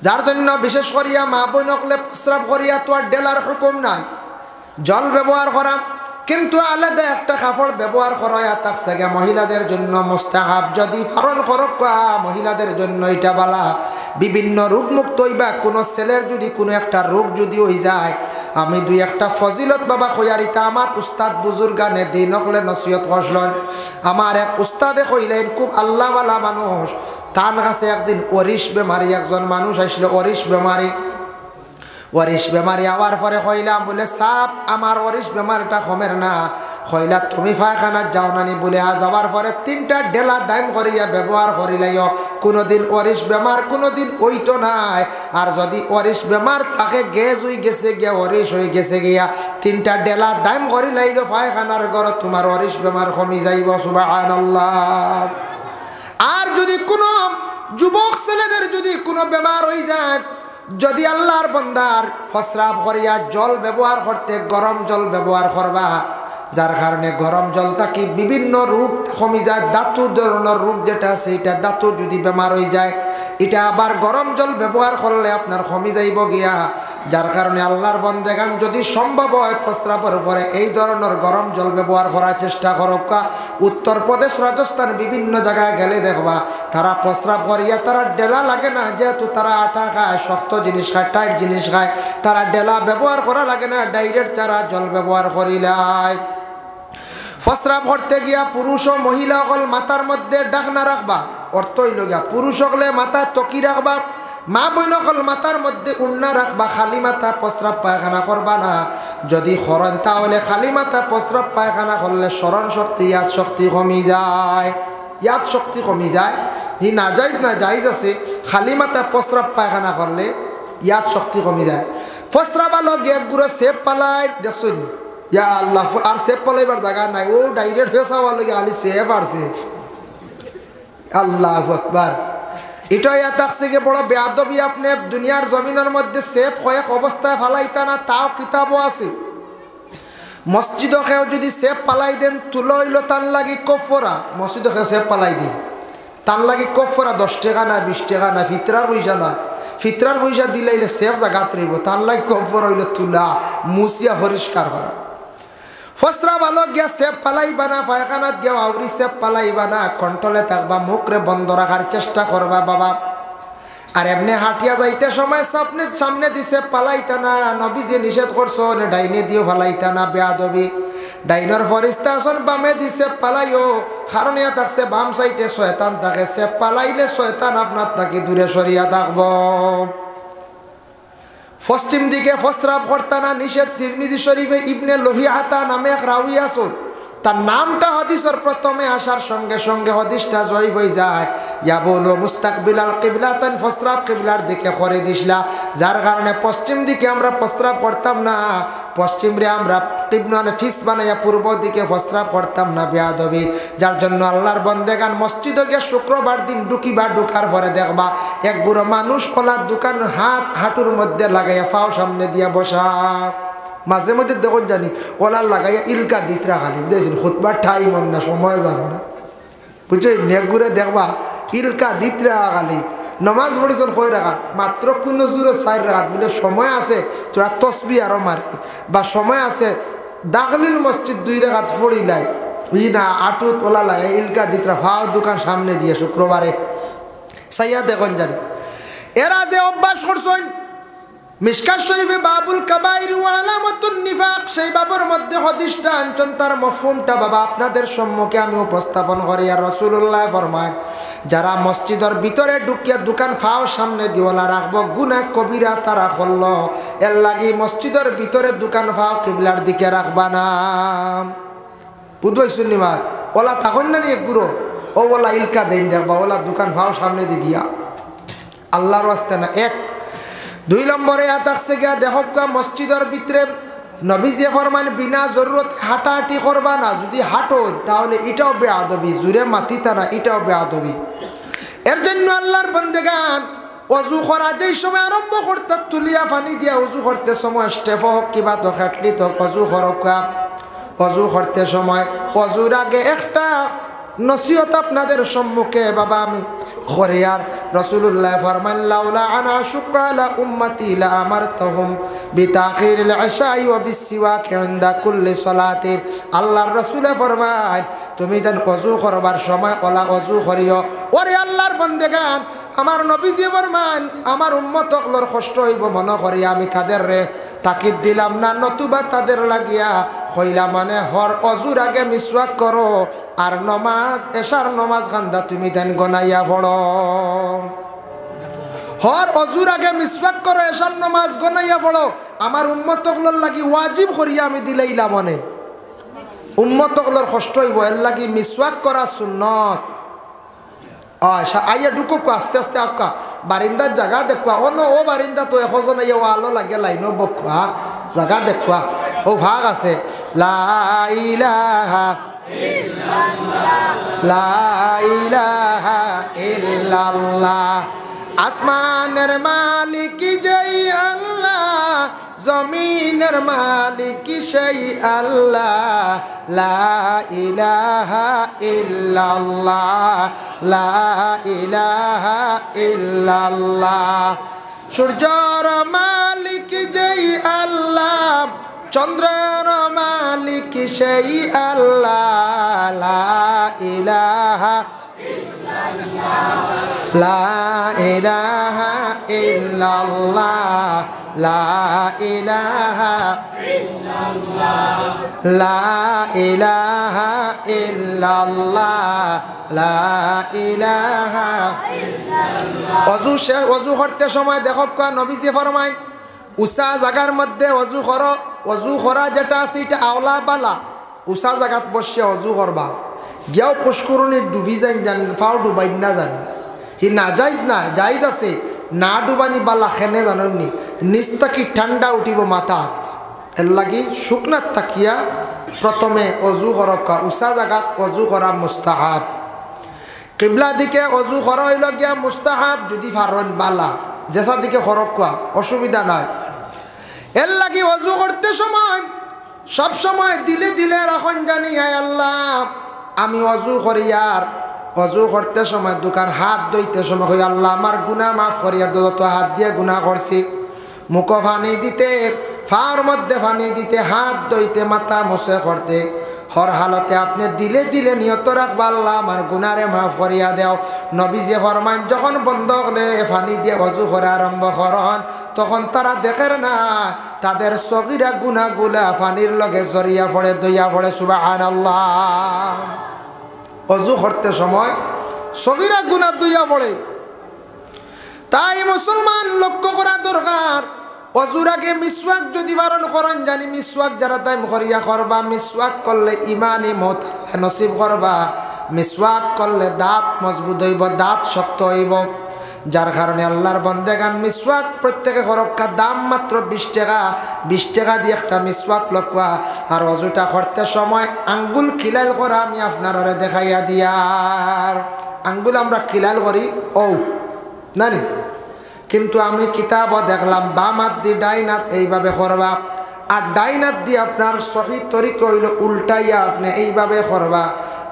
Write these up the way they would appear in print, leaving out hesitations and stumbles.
যার জন্য বিশেষ করিয়া মা বোন হকলে প্রস্রাব করিয়া তো আর ডেলার হুকুম নাই, জল ব্যবহার করা, কিন্তু আলাদা একটা কাপড় ব্যবহার করা থাকছে গিয়া মহিলাদের জন্য মুস্তাহাব। যদি পালন করক মহিলাদের জন্য এটা বালা, বিভিন্ন রোগ মুক্ত হইবা। কোনো ছেলের যদি কোনো একটা রোগ যদি হয়ে যায়, আমি দুই একটা ফজিলত বাবা কইয়ারিতা আমার উস্তাদ বুজুর্গানে দিন হলে নসিহত করলেন। আমার এক উস্তাদে কইলেন, খুব আল্লাহওয়ালা মানুষ, তার কাছে একদিন অরিশ বেমারি একজন মানুষ আসলো, অরিশ বেমারি আওয়ার পরে কইলাম বলে সাপ আমার অরিশ বেমারিটা কমের না। কইলা তুমি পায়খানার যাও নানি বলে যাওয়ার পরে 3টা ডেলা দাম করিয়া ব্যবহার করিলাইও, কোনোদিন অরিশ বেমার কোনোদিন ওইতো নাই। আর যদি অরিশ বেমার তাকে গ্যাস হয়ে গেছে গিয়া অরিশ হয়ে গেছে গিয়া 3টা ডেলা দাম করিলাইলো পায়খানার ঘর, তোমার অরিশ বেমার কমি যাইব। সুবহানাল্লাহ। আর যদি কোনো যুবক ছেলেদের যদি কোনো বেমার হয়ে যায়, যদি আল্লাহর বান্দার প্রস্রাব করিয়া জল ব্যবহার করতে গরম জল ব্যবহার করবা, যার কারণে গরম জল থাকি বিভিন্ন রোগ কমে যায়। দাঁতু ধরনের রোগ যেটা আছে, এটা দাঁতু যদি বেমার হয়ে যায়, এটা আবার গরম জল ব্যবহার করলে আপনার কমে যাইব গিয়া। যার কারণে আল্লাহর বান্দাগান যদি সম্ভব হয় প্রস্রাবের পরে এই ধরনের গরম জল ব্যবহার করার চেষ্টা করক। উত্তরপ্রদেশ, রাজস্থান বিভিন্ন জায়গায় গেলে দেখবা তারা প্রস্রাব করিয়া তারা ডেলা লাগে না, যেহেতু তারা আটা খায়, শক্ত জিনিস খায়, টাইট জিনিস খায়, তারা ডেলা ব্যবহার করা লাগে না, ডাইরেক্ট তারা জল ব্যবহার করিলায়। প্রস্রাব করতে গিয়া পুরুষ ও মহিলা হল মাথার মধ্যে ডাকনা রাখবা, অর্থ হইল গিয়া পুরুষ হলে মাথায় তকি রাখবা, মা বোন হল মাথার মধ্যে উন্না রাখবা। খালি মাথা প্রস্রাব পায়খানা করবা না। যদি খরণ তাহলে খালি মাথা প্রস্রাব পায়খানা করলে স্মরণ শক্তি, ইয়াদ শক্তি কমি যায়, ইয়াদ শক্তি কমি যায়। ই না যাইজ না যাইজ আছে, খালি মাথা প্রস্রাব পায়খানা করলে ইয়াদ শক্তি কমি যায়। প্রস্রাব আলো গেপ গুঁড়ো সেপ পালায় দেখছুন, ইয়া আল্লাহ, আর সেপ পালাইবার জায়গা নাই, ও ডাইরেক্ট হয়ে যাওয়া লাগে আলি সেপ আর সেপ। আল্লাহু আকবার। এটাই থাকছে গিয়ে বড় বেয়াদবি, আপনি দুনিয়ার জমিনের মধ্যে সেফ কয়েক অবস্থায় ফালাইতা না, তাও কিতাবও আছে। মসজিদও খেয়েও যদি সেফ পালাই দেন তুলো হইল তার লাগি কফরা, মসজিদও খেয়েও সেফ পালাই দিন তার লাগি কফরা 10 টাকা না 20 টাকা না, ফিতরার পয়সা না, ফিতরার পয়সা দিলাইলে সেফ জায়গাত রইব, তার লাগি কফরা হইল তুলা মুসিয়া পরিষ্কার করা। প্রস্রাব আলো গিয়া সেপ পালাইবা না, পায়খানাত গিয়া আউরি সেপ পালাইবা না, কন্ট্রোলে থাকবা, মুখরে বন্ধ রাখার চেষ্টা করবা বাবা। আর এমনি হাঁটিয়া যাইতে সময় সামনে দিছে পালাইতা না, নবীজি নিষেধ করছো, ডাইনে দিও পালাইতা না, বেয়াদবি। ডাইনর ফরিস্তা আসন বামে দিছে পালাইও, কারণ ইয়া থাকছে বাম সাইডে শয়তান থাকে, সেপ পালাইলে শয়তান আপনার তাকে দূরে সরিয়া থাকব। পশ্চিম দিকে প্রস্রাব করতা না নিষেধ। তিরমিজি শরীফে ইবনে লহিয়াতা নামে এক রাউই আছেন, তার নামটা হাদিসের প্রথমে আসার সঙ্গে সঙ্গে হাদিসটা জয়ীফ হয়ে যায়। ইয়া বলো মুস্তাকবিলাল কিবলাতান, প্রস্রাব কিবলার দিকে করে দিসলা, যার কারণে পশ্চিম দিকে আমরা প্রস্রাব করতাম না, পশ্চিমরে আমরা কিবলানে ফিস বানাইয়া পূর্ব দিকে প্রস্রাব করতাম না, বেয়াদবি। যার জন্য আল্লাহর বন্দেগান মসজিদে গিয়ে শুক্রবার দিন ঢুকিবা, ঢুকার পরে দেখবা এক বুড়ো মানুষ কলার দোকান হাঁটুর মধ্যে লাগাইয়া পাও সামনে দিয়া বসা, মাঝে মধ্যে দেখুন জানি ওলার লাগাইয়া ইলকা দিতরা খালি বুঝেছেন, খুতবার ঠাই মন না, সময় যান না, বুঝছো, নেক ঘুরে দেখবা ইলকা দিতরা খালি। নমাজ পড়েছেন কই রাখাত, মাত্র কোন জোরে 4 রাখাত, বলে সময় আছে তোরা তসবি আরো মারি, বা সময় আছে দাখলিল মসজিদ 2 রাখাত পড়িলাই, বুঝি না, আটুত ওলা লাগে ইলকা দিতরা ভাও দোকান সামনে দিয়ে শুক্রবারে সাইয়া দেখুন জানি। এরা যে অভ্যাস করছেন, মিশকাত শরীফে বাবুল কাবাইর ওয়া আলামাতুন নিফাক, সেই বাবুর মধ্যে হাদিসটা আনছেন, তার মফহুমটা বাবা আপনাদের সম্মুখে আমি উপস্থাপন করি। আর রাসূলুল্লাহ ফরমায়, যারা মসজিদের ভিতরে ঢুকিয়া দোকান ফাও সামনে দিওলা রাখবো, গুনাহ কবিরা তারা করল, এর লাগি মসজিদের ভিতরে দোকান ফাও কিবলার দিকে রাখবা না। বুঝবাই শুনিমার ওলা তখন না নিয়ে গুরো ও ওলা ইলকা দেন দেখবা, ওলা দোকান ফাও সামনে দিয়া আল্লাহর ওয়াস্তে না। 1 2 নম্বরে থাকছে গিয়া দেখবা মসজিদের ভিতরে নবীজি ফরমান বিনা জরুরত হাঁটাহাঁটি করবা না, যদি হাঁটো তাহলে এটাও বেয়াদবি, জুড়ে মাতিতা না, এটাও বেয়াদবি। এর জন্য আল্লাহর বন্দেগান অজু করা যেই সময় আরম্ভ করতে তুলিয়া পানি দিয়া অজু করতে সময় স্টেপ হোক কিবা তো খাটলি তো অজু করকা, অজু করতে সময় অজুর আগে একটা নসিহত আপনাদের সম্মুখে বাবা আমি করে। আর রাসূলুল্লাহ ফরমান লাউলা আনা শুক্রা আলা উম্মতি লা আমারতুহুম বিতাখিরিল ইশাই ওয়া বিসওয়াক ইনদা কুল্লি সালাতি। আল্লাহর রাসূল ফরমান তুমি দেন ওযু করবার সময় ওলা ওযু করিও। ওরে আল্লাহর বান্দাগান, আমার নবীজি ফরমান আমার উম্মতগুলোর কষ্ট হইব মনে করি আমি তাদের রে তাকিদ দিলাম না, নতুবা তাদের লাগিয়া হইলা মানে হর অজুর আগে মিসওয়াক করো আর নমাজ এশার নমাজ খান্দা তুমি দেন গনাইয়া পড়ো। হর অজুর আগে মিসওয়াক করো, এশার নমাজ গনাইয়া পড়ো। আমার উম্মতগুলোর লাগি ওয়াজিব করিয়া আমি দিলাইলা মনে উম্মতগুলোর কষ্ট হইব, এর লাগি মিসওয়াক করা সুন্নত। আইয়া ঢুকো আস্তে আস্তে আপকা বারিন্দার জায়গা দেখুয়া ও বারিন্দা তো এখন ও আলো লাগে লাইনও বকুয়া জায়গা দেখুয়া ও ভাগ আছে। লা ইলাহা ইল্লাল্লাহ লা ইলাহা ইল্লাল্লাহ। আসমানের মালিক যেই আল্লাহ, জমিনের মালিক সেই আল্লাহ। লা ইলাহা ইল্লাল্লাহ লা ইলাহা ইল্লাল্লাহ। সূর্যের মালিক যেই আল্লাহ, চন্দ্রের মালিক সেই আল্লাহ। লা ইলাহা লা ইলাহা ইল্লাল্লাহ লা ইলাহা ইল্লাল্লাহ লা ইলাহা ইল্লাল্লাহ লা ইলাহা ইল্লাল্লাহ। ওযু করতে সময় দেখো নবীজি ফরমায় উঁচা জায়গার মধ্যে ওযু করো। ওযু করা যেটা আছে এটা আওলা বালা, উঁচা জায়গাত বসে ওযু করবা। গিয়াও পুষ্করণী ডুবি যাই জান পাও ডুবাই না জানি হি না যাইজ না যাইজ আছে না ডুবানি বালা খেনে জানি নিচ থাকি ঠান্ডা উঠিব মাথাত। এর লাগি শুকনাত তাকিয়া প্রথমে অজু করকা, উঁচা জায়গাত অজু করা মুস্তাহাব। কিবলা দিকে অজু করা হইল গিয়া মুস্তাহাব, যদি ফারন বালা যেসা দিকে খরকা অসুবিধা নাই। এর লাগি অজু করতে সময় সব সময় দিলে দিলে রাখন জানি আয় আল্লাহ আমি অজু করি। আর অজু করতে সময় দোকান হাত ধুইতে সময় কই আল্লাহ আমার গুনাহ মাফ করিয়া দো, তো হাত দিয়ে গুনাহ করছি। মুখ পানি দিতে, ফার মধ্যে পানি দিতে, হাত ধুইতে, মাথা মুছে করতে, হর হালতে আপনি দিলে দিলে নিয়ত রাখবা আল্লাহ আমার গুনারে মাফ করিয়া দেও। নবীজি ফরমান যখন বন্ধ হলে পানি দিয়ে অজু করা আরম্ভ করন তখন তারা দেখেন না তাদের সগীরা গুনাহগুলা পানির লগে জড়িয়া পড়ে দইয়া পড়ে। সুবহানাল্লাহ। অজু করতে সময় সগীরা গুনাহ দইয়া পড়ে। তাই মুসলমান লক্ষ্য করা দরকার, অজুর আগে মিসওয়াক যদি বারণ করেন জানি মিসওয়াক যারা টাইম করিয়া করবা। মিসওয়াক করলে ইমানি মত নসিব করবা। মিসওয়াক করলে দাঁত মজবুত হইব, দাঁত শক্ত হইব। যার কারণে আল্লাহর বন্দেগান মিসওয়াক প্রত্যেকে খরক্কা দাম মাত্র 20 টাকা। 20 টাকা দিয়ে একটা মিসওয়াক লক্কা। আর অজুটা করতে সময় আঙ্গুল খিলাল করা আমি আপনারা দেখাইয়া দিয়ার। আঙ্গুল আমরা খিলাল করি ও না নি, কিন্তু আমি কিতাবও দেখলাম বাম হাত দিয়ে ডাইন হাত এইভাবে করবা। আর ডাইন হাত দিয়ে আপনার সহি তরিকা হইল উল্টাইয়া আপনি এইভাবে করবা।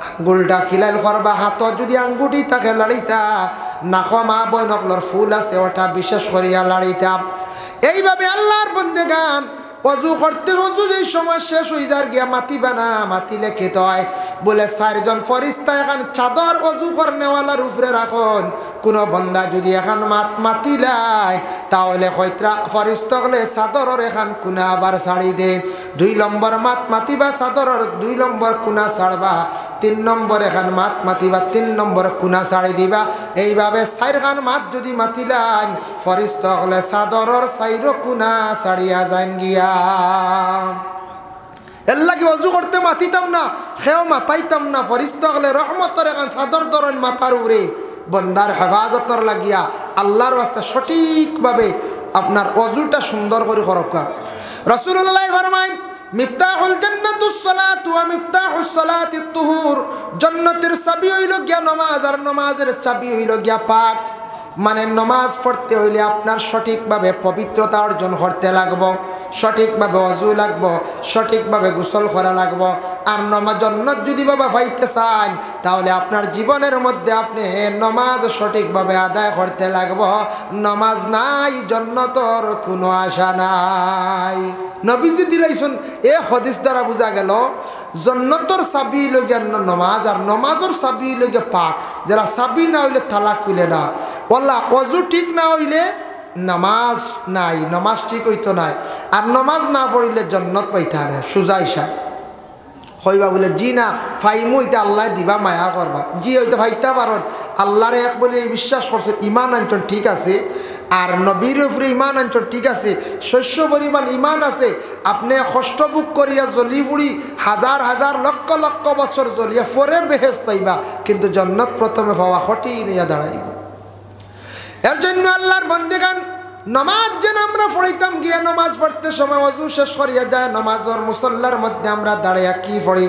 আঙ্গুলটা খিলাল করবা। হাত যদি আঙ্গুটি থাকে লাড়িতা, নাকমা বই নকলর ফুল আছে ওটা বিশেষ করিয়া লাড়িতা। এইভাবে আল্লাহর বন্দেগান অজু করতে অজু যেই সময় শেষ হয়ে যার গিয়া মাতিবা না, মাতিলে খেতে হয় বলে 4 জন ফরিস্তা এখন চাদর অজু করনেওয়ালার উপরে রাখন। কোনো বন্দা যদি এখন মাতিলাই তাহলে হয়তো ফরিস্তা হলে চাদরের এখন কোনা আবার ছাড়ি দে। 2 নম্বর মাতিবা চাদরের 2 নম্বর কোনা ছাড়বা। 3 নম্বর এখন মাতিবা 3 নম্বর কোনা ছাড়ি দিবা। এইভাবে 4 খান যদি মাতিলাই ফরিস্তা হলে চাদরের 4 কোনা ছাড়িয়া যান গিয়া। এর লাগি অজু করতে মাতিতাম না, খেও মাতাইতাম না। ফরিস্তা হলে রহমতের এখন চাদর ধরেন মাথার উপরে বন্দার হেফাজতর লাগিয়া আল্লাহর রাস্তা সঠিকভাবে আপনার অজুটা সুন্দর করে করকা। রাসূলুল্লাহ ফরমায় মিফতাহুল জান্নাতুস সালাতু ওয়া মিফতাহুস সালাতিত তুহুর। জান্নাতের চাবি হইল গিয়া নামাজ, আর নামাজের চাবি হইল গিয়া পাক। মানে নামাজ পড়তে হইলে আপনার সঠিকভাবে পবিত্রতা অর্জন করতে লাগবো, সঠিকভাবে অজু লাগবো, সঠিকভাবে গোসল করা লাগবো। আর নমাজ জান্নাত যদি বাবা পাইতে চান তাহলে আপনার জীবনের মধ্যে আপনি নামাজ সঠিকভাবে আদায় করতে লাগবে। নামাজ নাই জান্নাতের কোনো আশা নাই। নবীজি দিলাইছেন এ হাদিস দ্বারা বোঝা গেল জান্নাতের চাবি লইয়া নামাজ, আর নামাজের চাবি লইয়া পাক। যারা চাবি না হইলে তালাক খুলে না, ওয়াল্লাহ ওযু ঠিক না হইলে নামাজ নাই, নামাজ ঠিক হইতো নাই। আর নামাজ না পড়িলে জান্নাত পাইতে হবে সোজা হিসাব। হইবা বলে জি না ফাইমু এটা আল্লাহ দিবা মায়া করবা, জি হইতে ফাইতে পারন আল্লাহরে এক বলে বিশ্বাস করছে, ইমান আনছেন ঠিক আছে, আর নবীর উপরে ইমান আনছেন ঠিক আছে, শস্য পরিমাণ ইমান আছে। আপনি কষ্ট বুক করিয়া জ্বলি পুড়ি হাজার হাজার লক্ষ লক্ষ বছর জ্বলিয়া পরে বেহেস পাইবা, কিন্তু জান্নাত প্রথমে পাওয়া কঠিন হইয়া দাঁড়াইব। এর জন্য আল্লাহর বান্দাগান নামাজ যেন আমরা পড়িতাম, গিয়া নামাজ পড়তে সময় ওযু শেষ করিয়া যায় নামাজের মুসল্লার মধ্যে আমরা দাঁড়াইয়া কি পড়ি?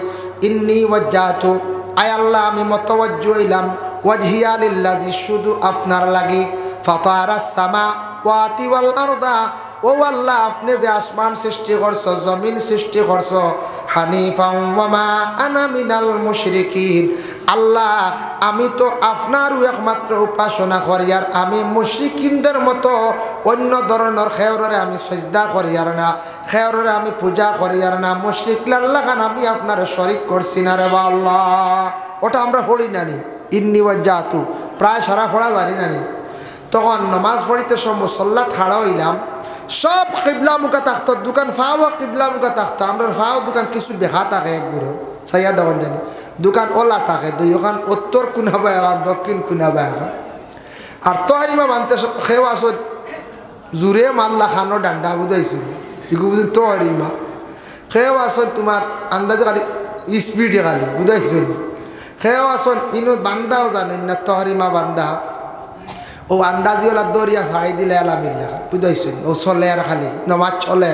ইন্নী ওয়াজ্জাহতু, আয় আল্লাহ আমি মুতাওয়াজ্জিহ হইলাম, ওয়াজহিয়া লিল্লাযী, শুধু আপনার লাগি, ফাতারাস সামাওয়াতি ওয়াল আরদা, ও আল্লাহ আপনি যে আসমান সৃষ্টি করছো, জমিন সৃষ্টি করছো, হানিফাম ওয়া মা আনা মিনাল মুশরিকিন, আল্লাহ আমি তো আপনারও একমাত্র উপাসনা করি, আর আমি মুশরিকিনদের মতো অন্য ধরনের খেয়রে আমি সিজদা করি আর না, খেয়রে আমি পূজা করি আর না, মুশরিক আল্লাহ খান আমি আপনার শরীক করছি না রে আল্লাহ। ওটা আমরা পড়ি নানি ইন্নী ওয়াজ্জাহতু, প্রায় সারা পড়া জানি নানি। তখন নামাজ পড়িতে সব মুসল্লাত খাড়া হইলাম, সব কিবলা মুখা থাকতো, দোকান ফাও কিবলা মুখা থাকতো। আমরা ফাও দোকান কিছু বেহা থাকে এক গুড়ো সাইয়া দেওয়ান জানি, দোকান ওলা থাকে, দুই ওখান উত্তর কুনাবা এখন দক্ষিণ কুনাবা এখন। আর তহারিমা বানতে খেয়ে আসত জুড়ে মাল্লা খানো ডান্ডা বুঝাইছিল, এগুলো বুঝি তহারিমা খেয়ে আসত তোমার আন্দাজে খালি স্পিডে খালি বুঝাইছিল। খেয়ে আসত ইনো বান্দাও জানেন না, তহারিমা বান্দা ও আন্দাজিওলা দরিয়া ছাড়াই দিলে এলামিন লেখা বুঝাইছেন, ও চলে আর খালি নমাজ চলে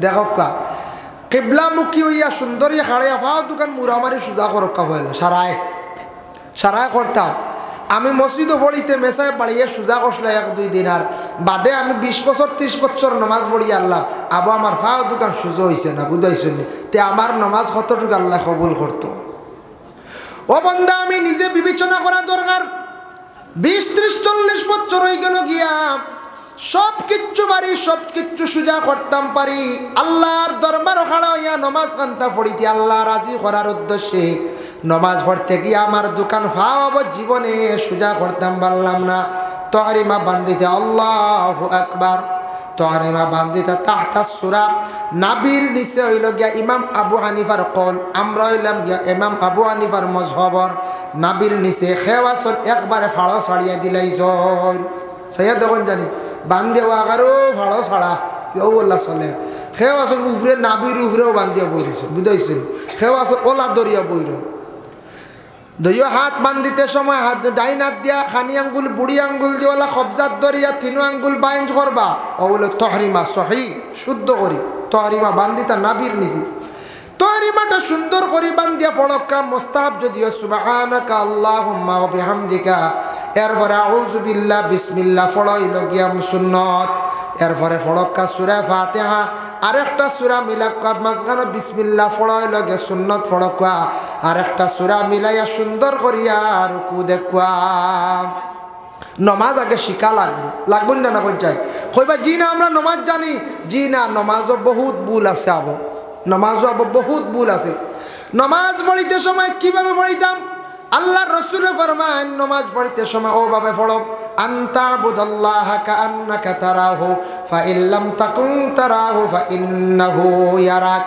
দেখক কা কেবলামুখী হইয়া সুন্দরী হাড়িয়া ফাও দোকান মুরামারি সোজা করক্কা হইল সারায় সারায় করতাম। আমি মসজিদও পড়িতে মেসায় বাড়িয়ে সোজা করছিল এক দুই দিন, আর বাদে আমি 20 বছর 30 বছর নমাজ পড়ি আল্লাহ আবু আমার ফাও দোকান সোজা হয়েছে না বুঝাইছেন, তে আমার নমাজ কতটুকু আল্লাহ কবুল করতো। ও বন্দা আমি নিজে বিবেচনা করা দরকার। 20 30 40 বছর হয়ে গেল গিয়া সব কিচ্ছু পারি, সব কিচ্ছু সোজা করতাম পারি, আল্লাহর দরবার খাড়া হইয়া নমাজ কান্তা পড়িতে আল্লাহ রাজি করার উদ্দেশ্যে নমাজ পড়তে গিয়ে আমার দোকান ফাওয়াব জীবনে সোজা করতাম পারলাম না। তহরিমা বান্দিতে আল্লাহু আকবার, তহরিমা বান্দিতে তাহতা সূরা, নাবির নিচে হইল গিয়া ইমাম আবু হানিফার কল, আমরা হইলাম গিয়া ইমাম আবু হানিফার মজহবর, নাবির নিচে খেওয়াসন একবারে ফাড়ো ছাড়িয়ে দিলাইছ সাইয়া দেখুন জানি বান্ধিয়া আগারও ভাড়ো ছাড়া কেউ বললা চলে, সেও আসল উফরে নাবির উফরেও বান্ধিয়া বই রয়েছে বুঝাইছেন, সেও আসল ওলা দরিয়া বই দরিয়া হাত বান্ধিতে সময় হাত ডাইন হাত দিয়া খানি আঙ্গুল বুড়ি আঙ্গুল দিয়ে ওলা কবজাত দরিয়া 3 আঙ্গুল বাইঞ্জ করবা, ও বলে তহরিমা সহি শুদ্ধ করি তহরিমা বান্ধিতা নাবির নিছি। তহরিমাটা সুন্দর করি বান্ধিয়া ফড়ক্কা মোস্তাহাব যদিও সুবহানাকা আল্লাহুম্মা ওয়া বিহামদিকা, এরপরে আউযু বিল্লাহ বিসমিল্লাহ ফড়াইল গিয়া সুন্নত, এরপরে ফড়ক্কা সূরা ফাতিহা, আরেকটা সূরা মিলাক্কা মাঝখানে বিসমিল্লাহ ফড়াইল গিয়া সুন্নত ফড়ক্কা, আরেকটা সূরা মিলাইয়া সুন্দর করিয়া রুকু দেখুয়া। নমাজ আগে শিখা লাগবো না না কই চাই কইবা জি না আমরা নমাজ জানি, জি না নমাজও বহুত ভুল আছে, আবো নমাজও আবো বহুত ভুল আছে। নমাজ পড়িতে সময় কিভাবে পড়িতাম? আল্লাহ রসুল ফরমান নমাজ পড়িতে সময় ওভাবে পড়ো, আনতাবুদাল্লাহা কাআন্নাকা তারাহু ফাইন লাম তাকুন তারাহু ফাইন্নাহু ইয়ারাক।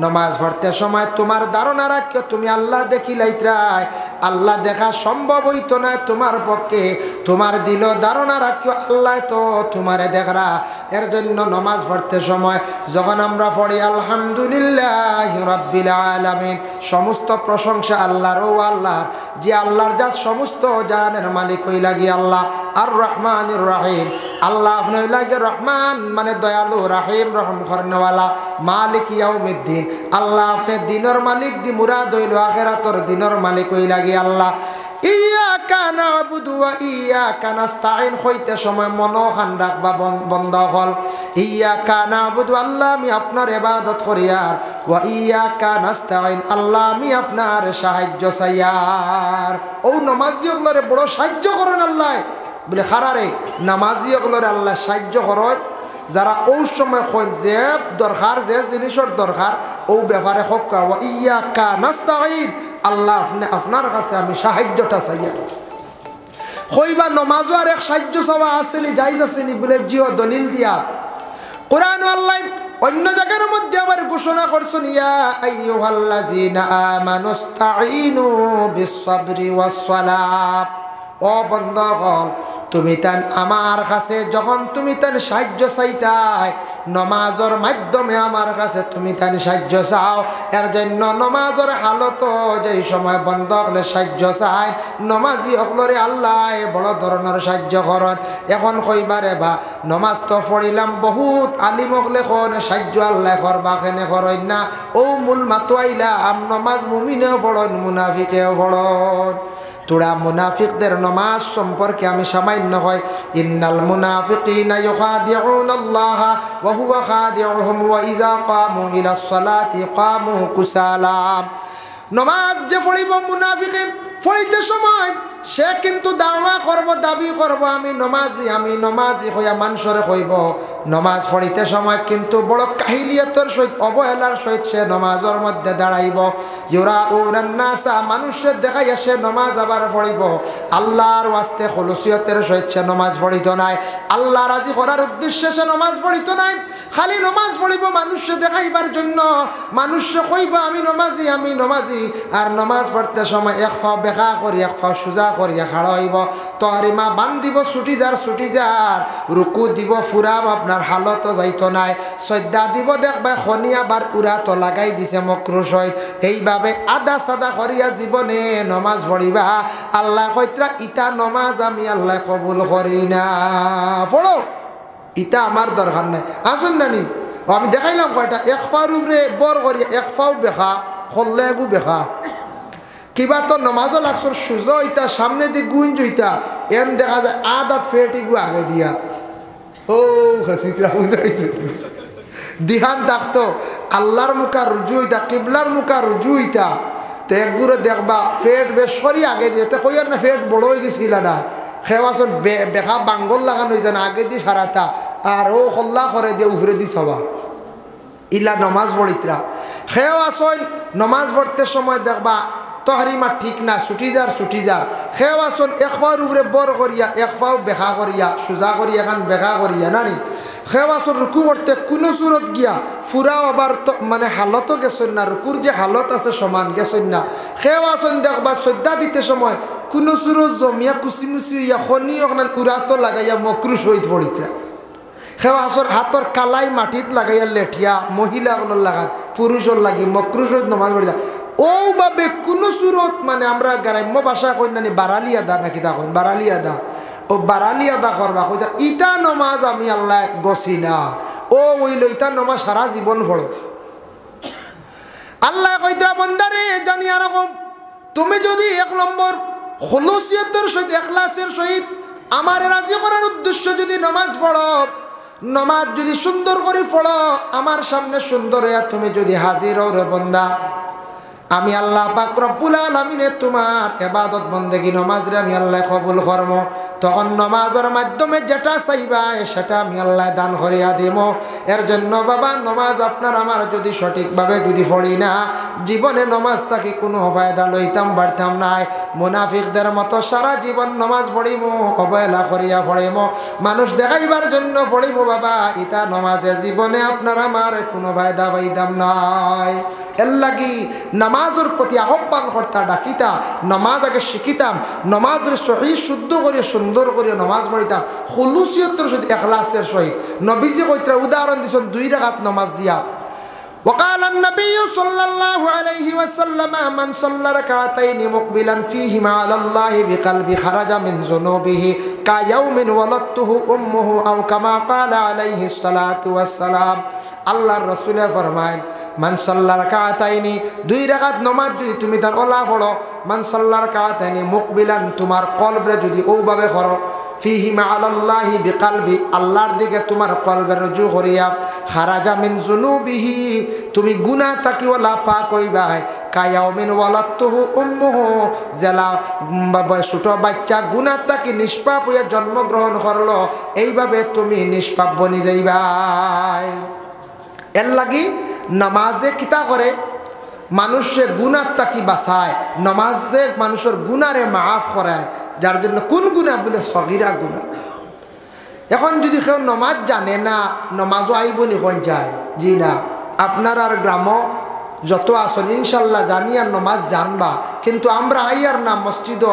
নমাজ পড়তে সময় তোমার ধারণা রাখিও তুমি আল্লাহ দেখিলাইত্রাই, আল্লাহ দেখা সম্ভব হইতো না তোমার পক্ষে, তোমার দিল ধারণা রাখিও আল্লাহ তো তোমারে দেখরা। এর জন্য নমাজ পড়তে সময় যখন আমরা পড়ি আলহামদুলিল্লাহি রাব্বিল আলামিন, সমস্ত প্রশংসা আল্লাহর, ও আল্লাহর যে আল্লাহর জাত সমস্ত জানের মালিক হই লাগি আল্লাহ, আর রহমানির রহিম, আল্লাহ আপনি হই লাগে রহমান মানে দয়ালু, রাহিম রহম করনেওয়ালা, মালিক ইয়াউমিদ্দিন, আল্লাহ আপনি দিনের মালিক, দি মুরাদ হইল আখিরাতর দিনের মালিক হই লাগি আল্লাহ। ইয়াকা নাবুদু ওয়া ইয়াকা নাস্তাইন হইতে সময় মনোখান রাখবা বন্ধ হল, ইয়াকা নাবুদু আল্লাহ আমি আপনার ইবাদত করি, আর ওয়া ইয়াকা নাস্তাইন, আল্লাহ আমি আপনার সাহায্য চাইয়ার। ও নামাজি ওগুলোরে বড় সাহায্য করেন আল্লাহ বলে খারারে নামাজি ওগুলোরে আল্লাহ সাহায্য করেন যারা ওই সময় কই যে দরকার যে জিনিসের দরকার ও ব্যাপারে হোক ওয়া ইয়াকা নাস্তাইন, আল্লাহ আপনার কাছে আমি সাহায্যটা চাইয়ার। কইবা নমাজও আর এক সাহায্য চাওয়া আসেনি জায়েজ আসেনি বলে জিও দলিল দিয়া কোরআন আল্লাহ অন্য জায়গার মধ্যে আবার ঘোষণা করছেন ইয়া আইয়ুহাল্লাযীনা আমানুস্তাঈনু বিস-সাবরি ওয়াস-সালাত। ও বন্ধুগণ তুমি তান আমার কাছে যখন তুমি তান সাহায্য চাইতাই নমাজের মাধ্যমে আমার কাছে তুমি তান সাহায্য চাও, এর জন্য নমাজের হালত যেই সময় বন্ধ হলে সাহায্য চাই নমাজি হকলরে আল্লাহ বড় ধরনের সাহায্য করেন। এখন কইবারে বা নমাজ তো পড়িলাম বহুত আলিম হকলে কোন সাহায্য আল্লাহ করবা কেনে করেন না, ও মূল মাতুয়াইলা আম নমাজ মুমিনেও পড়ন মুনাফিকেও পড়ন। তোরা মুনাফিকদের নমাজ সম্পর্কে আমি সামান্য হয় ইন্নাল মুনাফিকিনা ইউখাদিউনাল্লাহা ওয়া হুয়া খাদিউহুম ওয়া ইযা কামু ইলাস সালাতি কামু কুসালা। নমাজ যে পড়িব মুনাফিকে পড়িতে সময় সে কিন্তু দাওয়া করব দাবি করব আমি নমাজি হইয়া মানুষরে কইব নমাজ পড়িতে সময় কিন্তু বড় কাহিলিয়তের সহিত অবহেলার সহিত সে নমাজের মধ্যে দাঁড়াইব। ইউরাউনান নাসা মানুষের দেখাইয়া সে নমাজ আবার পড়িব, আল্লাহর ওয়াস্তে খুলুসিয়তের সহিত সে নমাজ পড়িত নাই, আল্লাহ রাজি করার উদ্দেশ্যে সে নমাজ পড়িত নাই, খালি নমাজ পড়িব মানুষে দেখাইবার জন্য। মানুষে কইব আমি নমাজি আর নমাজ পড়তে সময় এক ফাও বেকা করি এক ফাও সোজা করিয়া খাড়া হইব, তহরিমা বান দিব ছুটি যার রুকু দিব ফুরাম আপনার হালত যাইতো নাই, শ্রদ্ধা দিব দেখবা খনি আবার উড়া তো লাগাই দিছে মকরুশ হয়। এইভাবে আদা সাদা করিয়া জীবনে নমাজ পড়িবা, আল্লাহ কইত্রা ইটা নমাজ আমি আল্লাহ কবুল করি না। পড়ো ইটা আমার দরকার নাই আসুন নানি আমি দেখাইলাম কয়টা এক ফার উপরে বর করিয়া এক ফাও বেখা খল্লে এগু বেখা কিবা তো নমাজও লাগছো সুজো ইটা সামনে দিয়ে গুঞ্জ ইটা এন দেখা যায় আদাত ফেটি গু আগে দিয়া ও হাসিতরা বুঝাইছে দিহান থাকতো আল্লাহর মুখা রুজু ইটা কিবলার মুখা রুজু ইটা তো একগুলো দেখবা ফেট বেশ সরি আগে দিয়ে তো কইয়ার না ফেট বড় হয়ে গেছিল না খেওয়াছন বেখা বাঙ্গল লাগানো হয়েছে না আগে দিয়ে সারাটা আর ও খল্লা করে দিয়ে উফরে দি সবা ইলা নমাজ পড়িতরা খেওয়াছন নমাজ পড়তে সময় দেখবা তহরিমা ঠিক না ছুটি যার খেওয়াছন এক পাওয়ার উপরে বর করিয়া এক পাও বেখা করিয়া সোজা করিয়া খান বেখা করিয়া নানি খেওয়াছন রুকু করতে কোনো সুরত গিয়া ফুরাও আবার তো মানে হালতও গেছেন না রুকুর যে হালত আছে সমান গেছেন না খেওয়াছন দেখবা শ্রদ্ধা দিতে সময় কোনো সুরত জমিয়া কুচিমুচি ইয়া খনি ওখানে উড়াতো লাগাইয়া মকরুশ হইত পড়িতে খেওয়াছর হাতর কালাই মাটিত লাগাইয়া লেঠিয়া মহিলাগুলোর লাগান পুরুষের লাগি মকরুশ হইত নমাজ পড়িয়া ওভাবে কোনো সুরত মানে আমরা গ্রাম্য ভাষা কই নানি বারালিয়া দা নাকি তখন বারালিয়া দা ও বারালিয়া দা করবা কইতা ইটা নমাজ আমি আল্লাহ গছি না ও ওইল ইটা নমাজ সারা জীবন পড়ো আল্লাহ কইতা বন্দারে জানি এরকম তুমি যদি এক নম্বর খুলুসিয়তের সহিত ইখলাসের সহিত আমার রাজি করার উদ্দেশ্য যদি নমাজ পড়ো নমাজ যদি সুন্দর করে পড়ো আমার সামনে সুন্দর হইয়া তুমি যদি হাজির হও রে বন্দা আমি আল্লাহ পাক রব্বুল আলামিনে তোমার ইবাদত বন্দেগী নমাজ রে আমি আল্লাহ কবুল করব তখন নমাজের মাধ্যমে যেটা চাইবা সেটা আমি আল্লাহ দান করিয়া দেব এর জন্য বাবা নমাজ আপনার আমার যদি সঠিকভাবে যদি পড়ি না জীবনে নমাজ থাকি কোনো ফায়দা লইতাম পারতাম নাই মুনাফিকদের মতো সারা জীবন নমাজ পড়িব অবহেলা করিয়া পড়িব মানুষ দেখাইবার জন্য পড়িব বাবা ইটা নমাজে জীবনে আপনার আমার কোনো ফায়দা পাইতাম নাই এর লাগি নামাজের প্রতি আহ্বান করতা ডাকিতা নমাজ আগে শিখিতাম নমাজের সহিত শুদ্ধ করে সুন্দর করে নমাজ পড়িতাম খুলুসিয়তের সহিত ইখলাসের সহিত নবীজি কইত্রা উদাহরণ দিছেন 2 রাকাত নমাজ দিয়া وقال النبي صلى الله عليه وسلم من صلى ركعتين مقبلا فيهما على الله بقلب خرج من ذنوبه كيوم ولدته امه او كما قال عليه الصلاه والسلام আল্লাহর রাসূল ফরমায় মান সাল্লা রাকাতাইনি 2 রাকাত নামাজ যদি তুমি তার ওলা পড়ো মান সাল্লা রাকাতাইনি মুকবিলান তোমার কলবে যদি ওভাবে করো ফিহি মাআলাল্লাহি বিকালবি, আল্লাহর দিকে তোমার কলবে রুজু করিয়া খারাজা মিন যুনুবিহি, তুমি গুনাহ তাকিওয়ালা পাক হইবা। কায়াউমিন ওয়ালাদতুহু উম্মুহু, জেলা ছোট বাচ্চা গুনাহ তাকি নিষ্পাপ হইয়া জন্মগ্রহণ করলো, এইভাবে তুমি নিষ্পাপ বনি যাইবা। এর লাগি নামাজে কিতা করে মানুষের গুনাহ তাকি বাঁচায়, নামাজে মানুষের গুনারে মাফ করায়। যার জন্য কোন গুনাহ বলে সগীরা গুনাহ। এখন যদি কেউ নমাজ জানে না, নমাজও আইবনি কোন যায়? জি না, আপনার আর গ্রাম যত আসন ইনশাল্লাহ জানি আর নমাজ জানবা, কিন্তু আমরা আই আর না মসজিদও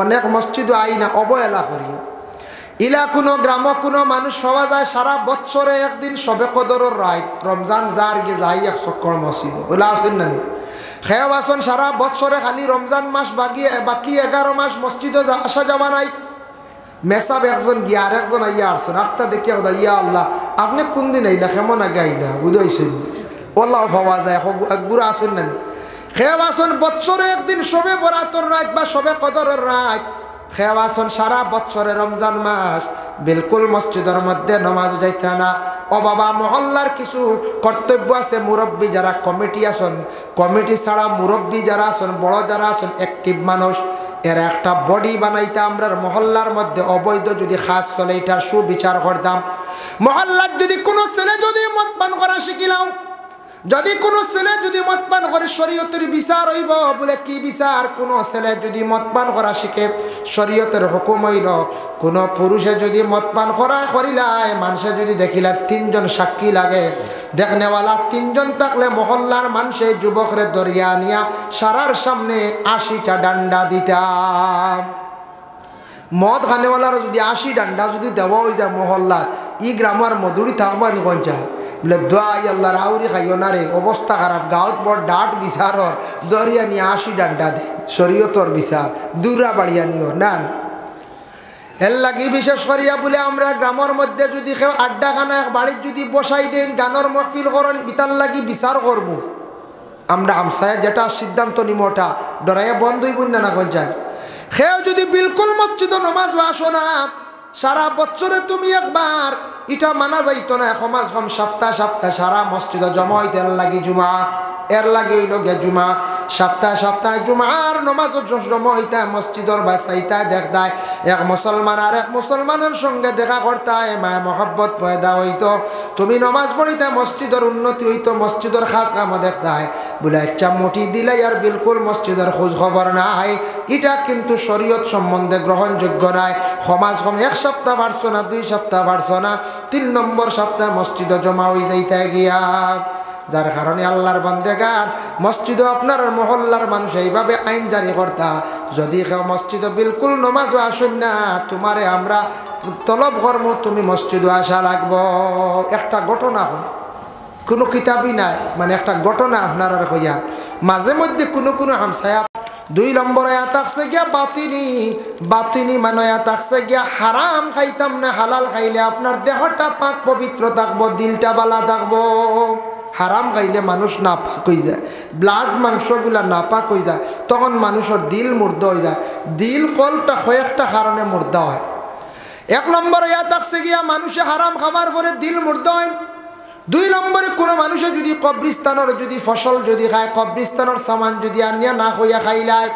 অনেক মসজিদও আই না, অবহেলা করি। ইলা কোনো গ্রাম কোনো মানুষ পাওয়া যায় সারা বছরে একদিন সবে কদরের রাত রমজান যার গিয়ে যাই এক চক্কর মসজিদ ওলা আসেন না নি। খেয়াও আসন সারা বছরে খালি রমজান মাস বাকি 11 মাস মসজিদে আসা যাওয়া নাই। মেসাব একজন গিয়া আর একজন আইয়া আসছেন, আখটা দেখি ইয়া আল্লাহ আপনি কোন দিন আইলা, কেমন আগে আইলা বুঝাইছেন ওল্লাহ পাওয়া যায় একগুড়া আসেন না নি। খেয়াও আসন বছরে একদিন সবে বরাতর রাত বা সবে কদরের রাত, খেয়াও আসন সারা বছরে রমজান মাস বিলকুল মসজিদের মধ্যে নামাজ যাইতে না। ও বাবা, মহল্লার কিছু কর্তব্য আছে, মুরব্বী যারা কমিটি আসন, কমিটি ছাড়া মুরব্বী যারা আসন, বড় যারা আসন, অ্যাক্টিভ মানুষ, এর একটা বডি বানাইতে আমরা মহল্লার মধ্যে অবৈধ যদি খাস চলে এটার সুবিচার করতাম। মহল্লার যদি কোনো ছেলে যদি মদ পান করা শিখিলাম, যদি কোনো ছেলে যদি মদ পান করে শরীয়তের বিচার হইব। বলে কি বিচার? কোনো ছেলে যদি মদ পান করা শিখে শরীয়তের হুকুম হইল, কোনো পুরুষে যদি মদ পান করা করিলায় মানুষে যদি দেখিলা 3 জন সাক্ষী লাগে, দেখনেওয়ালা 3 জন থাকলে মহল্লার মানুষে যুবকরে দরিয়া নিয়া সারার সামনে 80টা ডান্ডা দিতাম। মদ খানেওয়ালার যদি 80 ডান্ডা যদি দেওয়া হয়ে যায় মহল্লা, ই গ্রামের মধুরি থাকবানি পঞ্চায়েত বলে দোয়াই আল্লাহ রাউরি খাইও না রে, অবস্থা খারাপ, গাঁত বড় ডাট বিচারর দরিয়া নিয়ে 80 ডান্ডা দে, শরীয়তর বিচার দূরা বাড়িয়া নিও না। এর লাগি বিশেষ করিয়া বলে আমরা গ্রামের মধ্যে যদি কেউ আড্ডাখানা বাড়ির যদি বসাই দেন, গানের মহফিল করেন, বিতার লাগি বিচার করবো আমরা আমসায় যেটা সিদ্ধান্ত নিম ওটা ডরাইয়া বন্ধ হইব না কোন যায়। কেউ যদি বিলকুল মসজিদ নামাজ আসো না, সারা বছরে তুমি একবার, এটা মানা যাইতো না। সমাজ কম সপ্তাহ সপ্তাহ সারা মসজিদ জমা হইতে লাগি জুমা, এর লাগে হইল গে জুমা, সপ্তাহ সপ্তাহ জুমার নমাজ জমা হইতা মসজিদর বাসাইতা দেখতায়, এক মুসলমান আর এক মুসলমানের সঙ্গে দেখা করতায়, মায়া মহব্বত পয়দা হইতো, তুমি নমাজ পড়িতা মসজিদর উন্নতি হইতো, মসজিদর খাস কাম দেখতায়। বলে আচ্ছা মুঠি দিলাই আর বিলকুল মসজিদের খোঁজ খবর নাই, এটা কিন্তু শরীয়ত সম্বন্ধে গ্রহণযোগ্য নাই। সমাজ কম 1 সপ্তাহ বাড়ছো না, 2 সপ্তাহ বাড়ছো না, 3 নম্বর সপ্তাহ মসজিদে জমা হয়ে যাইতে গিয়া, যার কারণে আল্লাহর বান্দেগান মসজিদও আপনার মহল্লার মানুষ এইভাবে আইন জারি করতা, যদি কেউ মসজিদে বিলকুল নমাজও আসুন না, তোমারে আমরা তলব কর্ম, তুমি মসজিদে আসা লাগবো। একটা ঘটনা হয়, কোনো কিতাবই নাই, মানে একটা ঘটনা আপনার আর হইয়া মাঝে মধ্যে কোনো হামসায়াত 2 নম্বর আয়াত আসছে গিয়া বাতিনি মানে আয়াত আসছে গিয়া হারাম খাইতাম না, হালাল খাইলে আপনার দেহটা পাক পবিত্র থাকবো, দিলটা বালা থাকবো। হারাম খাইলে মানুষ নাপাক হয়ে যায়, ব্লাড মাংসগুলা নাপাক হয়ে যায়, তখন মানুষের দিল মুর্দা হয়ে যায়। দিল কলটা কয়েকটা কারণে মুর্দা হয়। 1 নম্বর আয়াত আসছে গিয়া মানুষে হারাম খাবার পরে দিল মুর্দা হয়। 2 নম্বরে কোনো মানুষে যদি কবরিস্তানের যদি ফসল যদি খায়, কবরিস্তানের সামান যদি আনিয়া না হইয়া খাইলায়,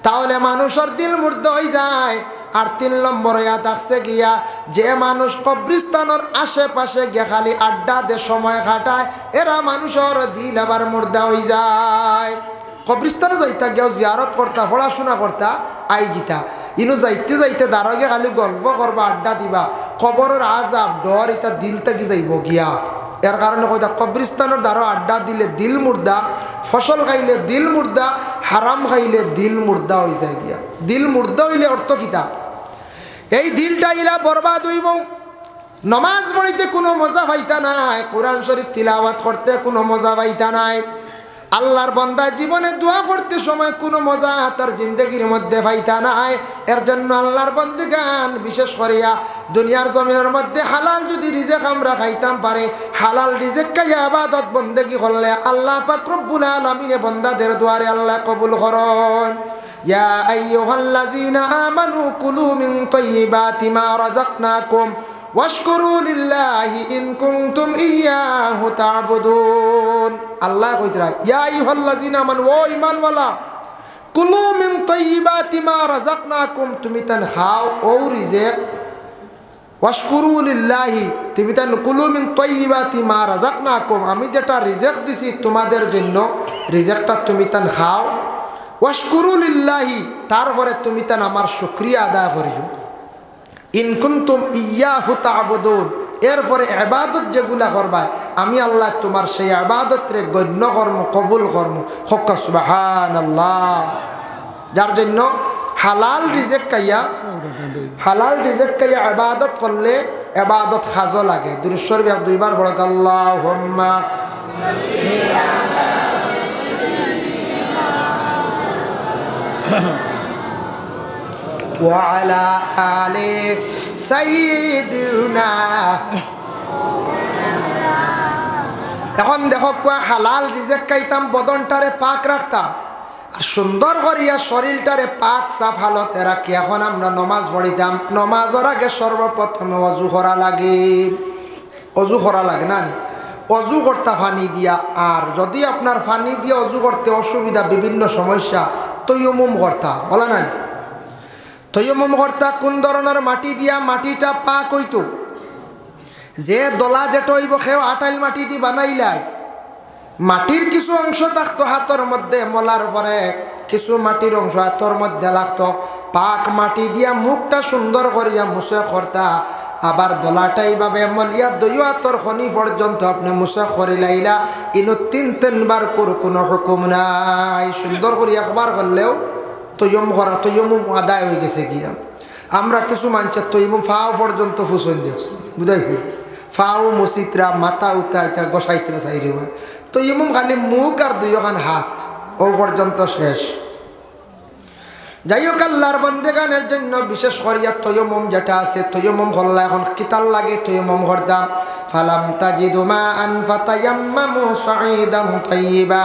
তাহলে মানুষের দিল মুর্দা হয়ে যায়। আর 3 নম্বরে আয়াত আসছে গিয়া যে মানুষ কবরিস্তানের আশেপাশে গিয়া খালি আড্ডা দে সময় কাটায়, এরা মানুষের দিল আবার মুর্দা হয়ে যায়। কবরিস্তানে যাইতা গিয়াও জিয়ারত করতা, পড়াশোনা করতা, আই জিতা ইনু যাইতে যাইতে দাঁড়াগে খালি গল্প করবা, আড্ডা দিবা, কবরের আজাব ডর এটা দিল থেকে যাইব গিয়া। এর কারণে কইতা কবরিস্তানের দ্বারা আড্ডা দিলে দিল মুর্দা, ফসল খাইলে দিল মুর্দা, হারাম খাইলে দিল মুর্দা হয়ে যায় গিয়া। দিল মুর্দা হইলে অর্থ কিতা? এই দিলটা ইলা বরবাদ হইব। নমাজ পড়িতে কোনো মজা পাইতা নাই, কোরআন শরীফ তিলাওয়াত করতে কোনো মজা পাইতা নাই, আল্লাহর বান্দা জীবনে দোয়া করতে সময় কোনো মজা তার জিন্দগির মধ্যে পাইতা নাই। এর জন্য আল্লাহর বান্দাগান বিশেষ করিয়া দুনিয়ার জমিনের মধ্যে হালাল যদি রিজেক আমরা খাইতাম পারে, হালাল রিজেক খাইয়া ইবাদত বন্দেগি করলে আল্লাহ পাক রব্বুল আলামিন বান্দাদের দুয়ারে আল্লাহ কবুল করেন। ইয়া আইয়ুহাল্লাযীনা আমানু কুলু মিন তাইয়্যিবাতি মা রাযাকনাকুম ওয়াশকুরু লিল্লাহি ইন কুনতুম ইয়্যাহু তা'বুদুন। আল্লাহ কইতরা ইয়া আইয়ুহাল্লাযীনা আমানু, ও ঈমানওয়ালা, কুলু মিন তাইয়্যিবাতি মা রাযাকনাকুম, তুমি তান খাও ও রিজিক, ওয়াশকুরু লিল্লাহি, তুমি তান কুলু মিন তাইয়্যিবাতি মা রাযাকনাকুম, আমি যেটা রিজিক দিছি তোমাদের জন্য, রিজিকটা তুমি তান খাও, ওয়াশকুরু লিল্লাহি, তারপরে তুমি তান আমার শুকরিয়া আদায় করিও, ইন কুনতুম ইয়্যাহু তা'বুদুন, এরপরে ইবাদত যেগুলা করবা আমি আল্লাহ তোমার সেই ইবাদতরে গণ্য কর্ম কবুল কর্ম। হক সুবহানাল্লাহ। যার জন্য হালাল রিজিক খাইয়া ইবাদত করলে ইবাদত খাজো লাগে। দুরূদ শরীফ দুইবার পড়ো, আল্লাহুম্মা ওয়া আলা আলি সাইয়্যিদিনা। এখন দেখো হালাল রিজিক খাইতাম, বদনটারে পাক রাখতাম, আর সুন্দর করিয়া শরীরটারে পাক সাফ হালতে রাখি এখন আমরা নমাজ পড়িতাম। নমাজের আগে সর্বপ্রথমে অজু করা লাগে, অজু করা লাগে না, অজু করতা পানি দিয়া। আর যদি আপনার পানি দিয়ে অজু করতে অসুবিধা, বিভিন্ন সমস্যা, তৈয়মুম করতা, বলা নাই? তৈয়মুম করতা কোন ধরনের মাটি দিয়া? মাটিটা পাক হইতো, যে দলা যেটা হইব সেও আটাইল মাটি দি বানাইলাই, মাটির কিছু অংশ থাকতো হাতের মধ্যে, মলার পরে কিছু মাটির অংশ হাতের মধ্যে লাগতো, পাক মাটি দিয়া মুখটা সুন্দর করিয়া মুছে করতা। আবার দলাটা এইভাবে মলিয়া দইও হাতর খনি পর্যন্ত আপনি মুছে করি লাইলা, ইনো 3-3 বার কোনো হুকুম নাই। সুন্দর করি একবার করলেও তৈয়ম করা, তৈয়মুম আদায় হয়ে গেছে গিয়া। আমরা কিছু মানুষের তৈয়মুম ফাও পর্যন্ত ফুসন দেখছি, বুঝাইছি, ফাও মসিতরা মাথা উঠা এটা গোসাইতরা চাইরে, তৈয়মুম খালি মুখ আর দুইখান হাত ও পর্যন্ত শেষ। যাই হোক, আল্লাহর বান্দাগানের জন্য বিশেষ করিয়া তৈয়মুম যেটা আছে, তৈয়মুম করলা এখন কিতাল লাগে তৈয়মুম করতাম। ফালাম তাজিদু মাআন ফাতায়াম্মামু সাঈদান তাইয়্যিবা,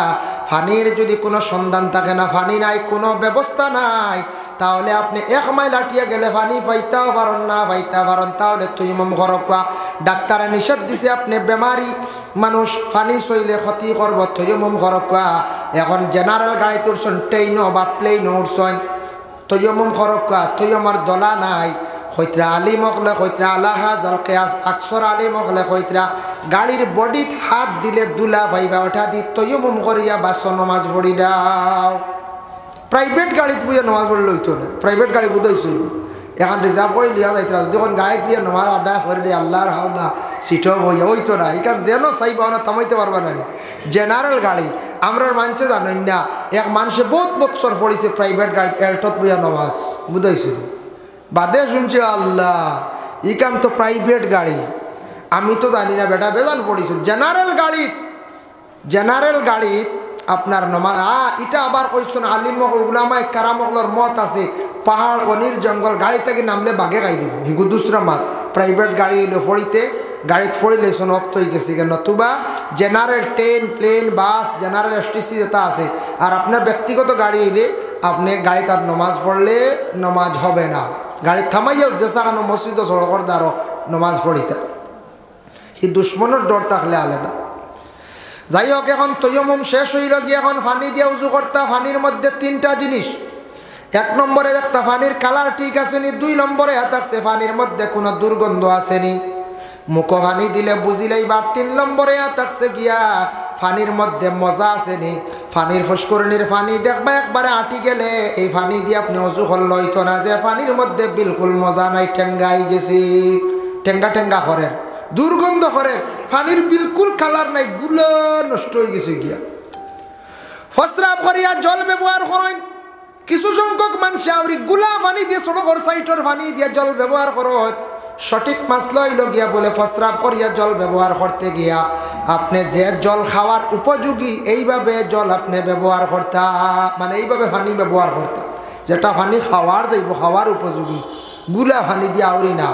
পানির যদি কোনো সন্ধান থাকে না, পানি নাই, কোনো ব্যবস্থা নাই, তাহলে আপনি 1 মাইল হাঁটিয়ে গেলে পানি পাইতেও পারেন না, পাইতে পারেন, তাহলে তৈয়মুম করবা। ডাক্তারে নিষেধ দিছে আপনি বেমারি মানুষ পানি চইলে ক্ষতি করব, তৈয়মুম করবা। এখন জেনারেল গাড়িতে উঠছেন, ট্রেনও বা প্লেনও উঠছেন, তৈয়মুম করবা। তৈয়মার দলা নাই, হইতরা আলিম হকলে হইতরা আলাহা জালকে আকসর আলিম হকলে হইতরা গাড়ির বডিত হাত দিলে দুলা ভাইবা ওঠা দি তৈয়মুম করিয়া বাসন নমাজ পড়ি দাও। প্রাইভেট গাড়িত বুঝে নমাজ পড়লে হইতো না, প্রাইভেট গাড়ি বুঝাইছিল এখন রিজার্ভ করে লিয়া যাইতরা, যখন গাড়িত বুঝে নমাজ আদায় করে দিয়ে আল্লাহর হাওলা সিটও বইয়া হইতো না। এখান যেন চাইবা না থামাইতে পারবা না। জেনারেল গাড়ি আমরা মানুষে জানেন না, এক মানুষে বহুত বছর পড়েছে প্রাইভেট গাড়ি এল্টত বুঝা নমাজ বুঝাইছিল, বাদে শুনছে আল্লাহ ইকান তো প্রাইভেট গাড়ি, আমি তো জানি না বেটা, বেজান পড়েছিল। জেনারেল গাড়িত আপনার নমাজ এটা আবার কইছেন আলিম উলামায়ে কেরামগুলোর মত আছে, পাহাড় অনির জঙ্গল গাড়ি থেকে নামলে বাঘে খাই দিব, হিগু দুসরা মাত। প্রাইভেট গাড়ি এলো পড়িতে, গাড়িতে পড়িলে শোন অক্ত হয়ে গেছে কেন, নতুবা জেনারেল ট্রেন, প্লেন, বাস, জেনারেল এসটিসি যেটা আছে, আর আপনার ব্যক্তিগত গাড়ি এলে আপনি গাড়িতে আর নমাজ পড়লে নমাজ হবে না। গাড়ি থামাইয়াও যেসা কেন মসজিদ সড়কর দ্বারা নমাজ পড়িতে, হি দুশ্মনের ডর থাকলে আলাদা। যাই হোক, এখন তৈয়মুম শেষ হইল গিয়ে এখন পানি দিয়ে উজু করতা। পানির মধ্যে 3টা জিনিস, 1 নম্বরে দেখতা পানির কালার ঠিক আছে নি, 2 নম্বরে থাকছে পানির মধ্যে কোনো দুর্গন্ধ আসেনি, মুখ পানি দিলে বুঝিলেই বার। 3 নম্বরে থাকছে গিয়া পানির মধ্যে মজা আসেনি, পানির ফুসকুরনির পানি দেখবা একবারে আটি গেলে এই পানি দিয়ে আপনি অজু করলে হইতো না, যে পানির মধ্যে বিলকুল মজা নাই, ঠেঙ্গাই গেছি, ঠেঙ্গা ঠেঙ্গা করে, দুর্গন্ধ করে, পানির বিলকুল কালার নাই, গুলো নষ্ট হয়ে গেছে গিয়া। ফসরাব করিয়া জল ব্যবহার করেন কিছু সংখ্যক মানুষ, আউরি গুলা পানি দিয়ে সড়কর সাইটর পানি দিয়ে জল ব্যবহার করো। সঠিক মাসলা হইল গিয়া বলে ফসরাব করিয়া জল ব্যবহার করতে গিয়া আপনি যে জল খাওয়ার উপযোগী এইভাবে জল আপনি ব্যবহার করতা, মানে এইভাবে পানি ব্যবহার করতা, যেটা পানি খাওয়ার যাইব, খাওয়ার উপযোগী, গুলা পানি দিয়ে আউরি না।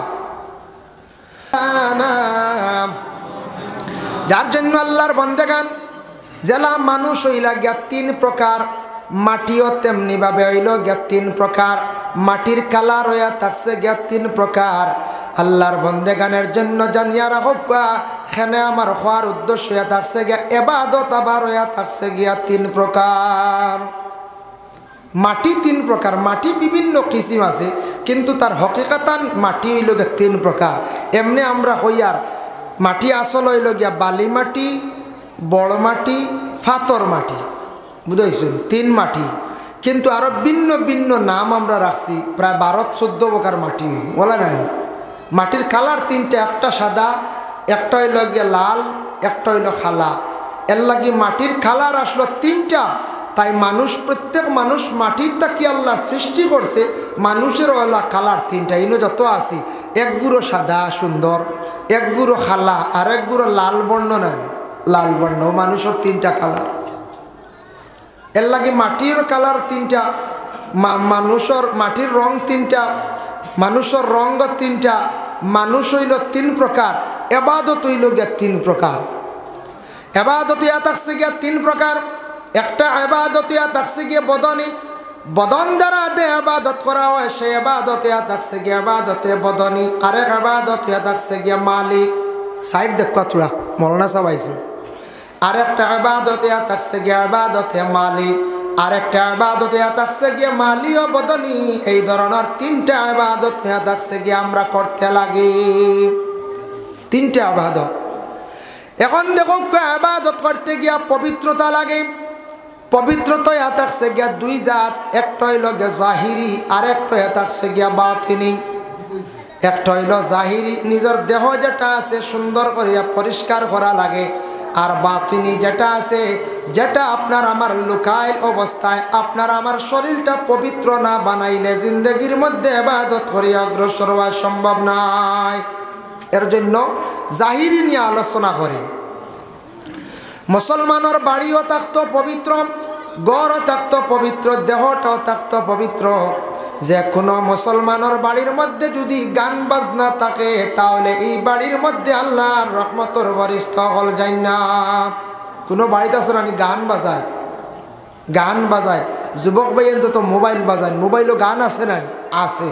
যার জন্য আল্লাহর বন্দেগান জেলা মানুষ হইলা গিয়া 3 প্রকার, মাটিও তেমনি ভাবে হইল গিয়া 3 প্রকার, মাটির কালার হইয়া থাকছে গিয়া 3 প্রকার। আল্লাহর বন্দেগানের জন্য জানিয়া রাখবা এখানে আমার হওয়ার উদ্দেশ্য হইয়া থাকছে গিয়া ইবাদত, আবার হইয়া থাকছে গিয়া 3 প্রকার। মাটি 3 প্রকার, মাটি বিভিন্ন কিসিম আছে, কিন্তু তার হকিকাতান মাটি হইল গিয়া 3 প্রকার। এমনি আমরা হইয়ার মাটি আসল হইল গিয়া বালি মাটি, বড় মাটি, ফাতর মাটি, বুঝাইছেন 3 মাটি। কিন্তু আরো ভিন্ন ভিন্ন নাম আমরা রাখছি, প্রায় 12-14 প্রকার মাটি বলা নাই। মাটির কালার 3টা, একটা সাদা, একটা হইল গিয়া লাল, একটা হইল খালা। এর লাগি মাটির কালার আসলো 3টা। তাই মানুষ, প্রত্যেক মানুষ মাটির তাকি আল্লাহ সৃষ্টি করছে, মানুষের ওলা কালার 3টা। ইনো যত আছি, এক গুঁড়ো সাদা সুন্দর, এক গুঁড়ো খালা, আর এক গুঁড়ো লাল বর্ণ নেন, লাল বর্ণ। মানুষের 3টা কালার। এর লাগে মাটির কালার 3টা, মানুষের মাটির রং 3টা, মানুষের রঙ 3টা। মানুষ হইল 3 প্রকার, ইবাদত হইল গিয়া 3 প্রকার। ইবাদত ইয়া থাকছে গিয়া 3 প্রকার। একটা ইবাদত ইয়া থাকছে গিয়া বদনী, বদন দ্বারা দে ইবাদত করা হয়, সেই ইবাদত ইয়া থাকছে গিয়া ইবাদতে বদনী। আরেক ইবাদত ইয়া থাকছে গিয়া মালিক। সাইড দেখবা তোরা মৌলানা সাহেব আইছে। আরেকটা ইবাদত ইয়া থাকছে গিয়া ইবাদতে মালি, আরেকটা ইবাদত ইয়া থাকছে গিয়া মালি ও বদনী। এই ধরনের 3টা ইবাদত ইয়া থাকছে গিয়া আমরা করতে লাগি, 3টা ইবাদত। এখন দেখো ইবাদত করতে গিয়া পবিত্রতা লাগে। পবিত্রতা ইয়া থাকছে গিয়া 2 জাত, একটা হইল গিয়া জাহিরি, আরেকটা ইয়া থাকছে গিয়া বাতিনি। একটা হইল জাহিরি, নিজের দেহ যেটা আছে সুন্দর করিয়া পরিষ্কার করা লাগে। আর বাতিনি যেটা আছে, যেটা আপনার আমার লুকায় অবস্থায়, আপনার আমার শরীরটা পবিত্র না বানাইলে জিন্দগির মধ্যে ইবাদত করিয়া অগ্রসর হওয়া সম্ভব নয়। এর জন্য জাহিরি নিয়ে আলোচনা করি। মুসলমানের বাড়িও থাকতো পবিত্র, ঘরও থাকতো পবিত্র, দেহটাও থাকতো পবিত্র। যে কোনো মুসলমানের বাড়ির মধ্যে যদি গান বাজনা থাকে, তাহলে এই বাড়ির মধ্যে আল্লাহর রহমতের বরিষ্ঠ হল যায় না। কোনো বাড়িতে আছে না গান বাজায়, গান বাজায়, যুবক ভাই তো মোবাইল বাজায়, মোবাইলও গান আছে না, আছে,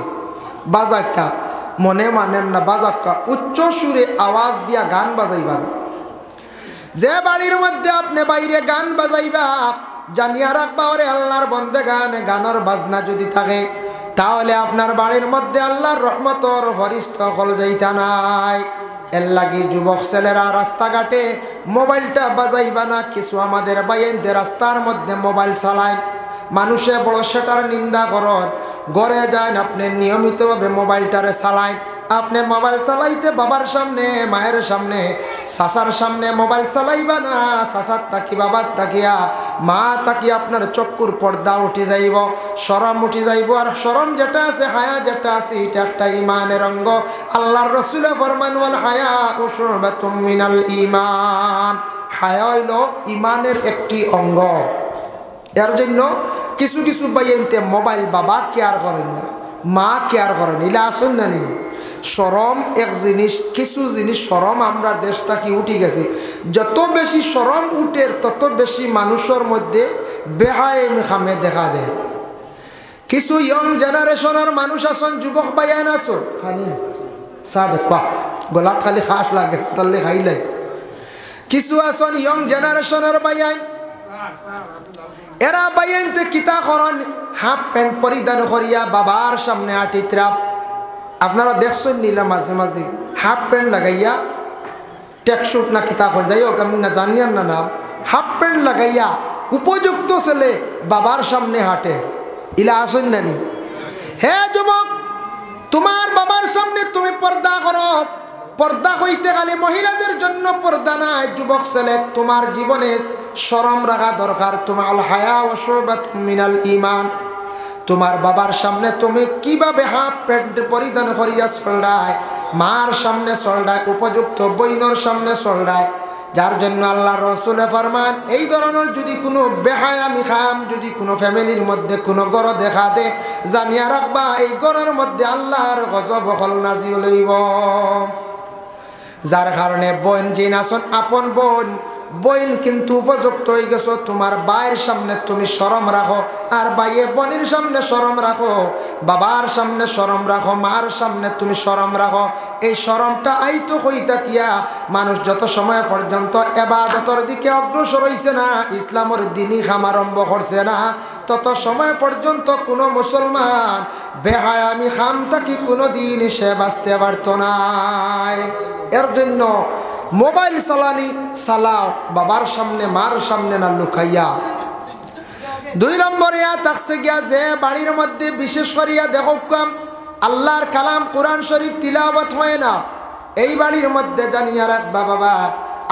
বাজাক্কা মনে মানেন না, বাজাক্কা উচ্চ সুরে আওয়াজ দিয়া গান বাজাইবা। যে বাড়ির মধ্যে আপনি বাইরে গান বাজাইবা, জানিয়া রাখবা ওরে আল্লাহর বন্দে গানের বাজনা যদি থাকে, তাহলে আপনার বাড়ির মধ্যে আল্লাহর রহমতর ফরিস্ত হল যাইতা নাই। এর লাগি যুবক ছেলেরা রাস্তাঘাটে মোবাইলটা বাজাইবা না। কিছু আমাদের বাইনদের রাস্তার মধ্যে মোবাইল চালায়, মানুষে বড় সেটার নিন্দা করেন। ঘরে যান, আপনি নিয়মিতভাবে মোবাইলটারে চালায়। আপনি মোবাইল চালাইতে বাবার সামনে, মায়ের সামনে, চাচার সামনে মোবাইল চালাইবা না। চাচার তাকি, বাবার তাকিয়া, মা তাকি আপনার চক্ষুর পর্দা উঠে যাইব, শরম উঠে যাইব। আর শরম যেটা আছে, হায়া যেটা আছে, এটা একটা ইমানের অঙ্গ। আল্লাহর রাসূল ফরমান ওয়াল হায়া শুরবাতুম মিনাল ঈমান। হায়া হইল ইমানের একটি অঙ্গ। এর জন্য কিছু কিছু বাইনতে মোবাইল বাবা কেয়ার করেন না, মা কেয়ার করেন, এলা আসুন না নি। শরম এক জিনিস, কিছু জিনিস শরম আমরা দেশটা কি উঠে গেছে। যত বেশি শরম উঠে, তত বেশি মানুষের মধ্যে বেহায়ে খামে দেখা দেয়। কিছু ইয়ং জেনারেশনের মানুষ আছেন, যুবক বাইয়ান আছেন, খানি চা দেখবা গলাত খালি খাস লাগে, তাহলে খাইলে। কিছু আছেন ইয়ং জেনারেশনের বাইয়ান, এরা বাইয়ানতে কিতা করেন, হাফ প্যান্ট পরিধান করিয়া বাবার সামনে আটিত্রা। আপনারা দেখছেন নিলা মাঝে মাঝে হাফ প্যান্ট লাগাইয়া, ট্যাকশুট না কিতা কন যাই হোক, আমি না জানিয়ার না নাম, হাফ প্যান্ট লাগাইয়া উপযুক্ত ছেলে বাবার সামনে হাঁটে। ইলা আসেন নানি? হে যুবক, তোমার বাবার সামনে তুমি পর্দা করো। পর্দা হইতে গেলে মহিলাদের জন্য পর্দা নাই। যুবক ছেলে, তোমার জীবনে শরম রাখা দরকার। তোমার আল হায়া ওয়া শুবাতুম মিনাল ঈমান। তোমার বাবার সামনে তুমি কিভাবে হাফ প্যান্ট পরিধান করিয়া চলডায়, মার সামনে চলডায়, উপযুক্ত বইনর সামনে চলডায়। যার জন্য আল্লাহ রসুলে ফরমান, এই ধরনের যদি কোনো বেহায়ামি খাম যদি কোনো ফ্যামিলির মধ্যে কোনো গড় দেখা দে, জানিয়া রাখবা এই গড়ের মধ্যে আল্লাহর গজব হল নাজিল হইব। যার কারণে বোন জিন আসন, আপন বোন বইন কিন্তু উপযুক্ত হয়ে গেছো, তোমার ভাইয়ের সামনে তুমি শরম রাখো, আর ভাইয়ে বোনের সামনে শরম রাখো, বাবার সামনে শরম রাখো, মার সামনে তুমি শরম রাখো। এই শরমটা আইতো হইতা কিয়া মানুষ যত সময় পর্যন্ত ইবাদতের দিকে অগ্রসর হইছে না, ইসলামের দিনই খাম আরম্ভ করছে না, তত সময় পর্যন্ত কোনো মুসলমান বেহায়ামি খাম থাকি কোনো দিন সে বাঁচতে পারত না। এর জন্য মোবাইল চালানি চালাও বাবার সামনে মার সামনে না লুকাইয়া। 2 নম্বরে থাকছে গিয়া যে বাড়ির মধ্যে বিশেষ করিয়া দেখো আল্লাহর কালাম কোরআন শরীফ তিলাওয়াত হয় না, এই বাড়ির মধ্যে জানিয়া রাখবা বাবা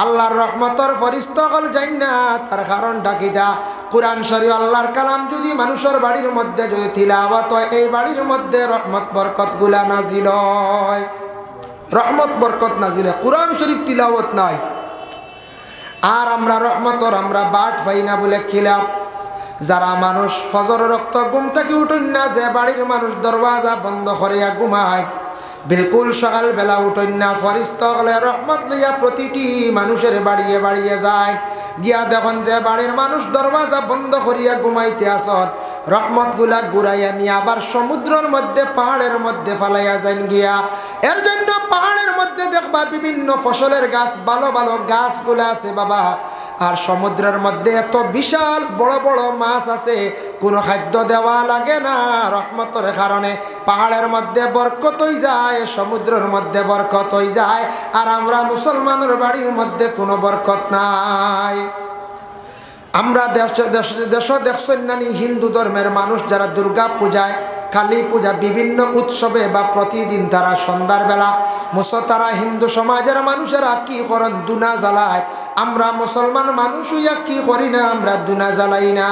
আল্লাহর রহমতর ফরিস্তা হল যাই না। তার কারণ ডাকিদা কোরআন শরীফ আল্লাহর কালাম যদি মানুষের বাড়ির মধ্যে যদি তিলাওয়াত হয়, এই বাড়ির মধ্যে রহমত বরকত গুলা নাজিল হয়, রহমত বরকত নাজিল হয়। কোরআন শরীফ তিলাওয়াত নাই আর আমরা রহমতর আমরা বাট পাই না বলে খিলাফ। যারা মানুষ ফজর রক্ত ঘুম থেকে উঠুন না, যে বাড়ির মানুষ দরওয়াজা বন্ধ করিয়া ঘুমায়, বিলকুল সকাল বেলা উঠুন না, ফরিস্তা হলে রহমত লইয়া প্রতিটি মানুষের বাড়িয়ে বাড়িয়ে যায়, গিয়া দেখুন যে বাড়ির মানুষ দরওয়াজা বন্ধ করিয়া ঘুমাইতে আসন, রহমত গুলা ঘুরাইয়া নিয়ে আবার সমুদ্রের মধ্যে পাহাড়ের মধ্যে ফালাইয়া যান গিয়া। এর জন্য পাহাড়ের মধ্যে দেখবা বিভিন্ন ফসলের গাছ, ভালো ভালো গাছগুলা আছে বাবা, আর সমুদ্রের মধ্যে এত বিশাল বড় বড় মাছ আছে, কোনো খাদ্য দেওয়া লাগে না, রহমতের কারণে পাহাড়ের মধ্যে বরকত হয়ে যায়, সমুদ্রের মধ্যে বরকত হয়ে যায়, আর আমরা মুসলমানের বাড়ির মধ্যে কোনো বরকত নাই। আমরা দেখছেন নানি হিন্দু ধর্মের মানুষ যারা দুর্গা পূজায়, কালী পূজা, বিভিন্ন উৎসবে বা প্রতিদিন তারা সন্ধ্যার বেলা তারা হিন্দু সমাজের মানুষেরা কি করেন, দুনা জ্বালায়। আমরা মুসলমান মানুষ হইয়া কি করি না, আমরা দুনা জ্বালাই না।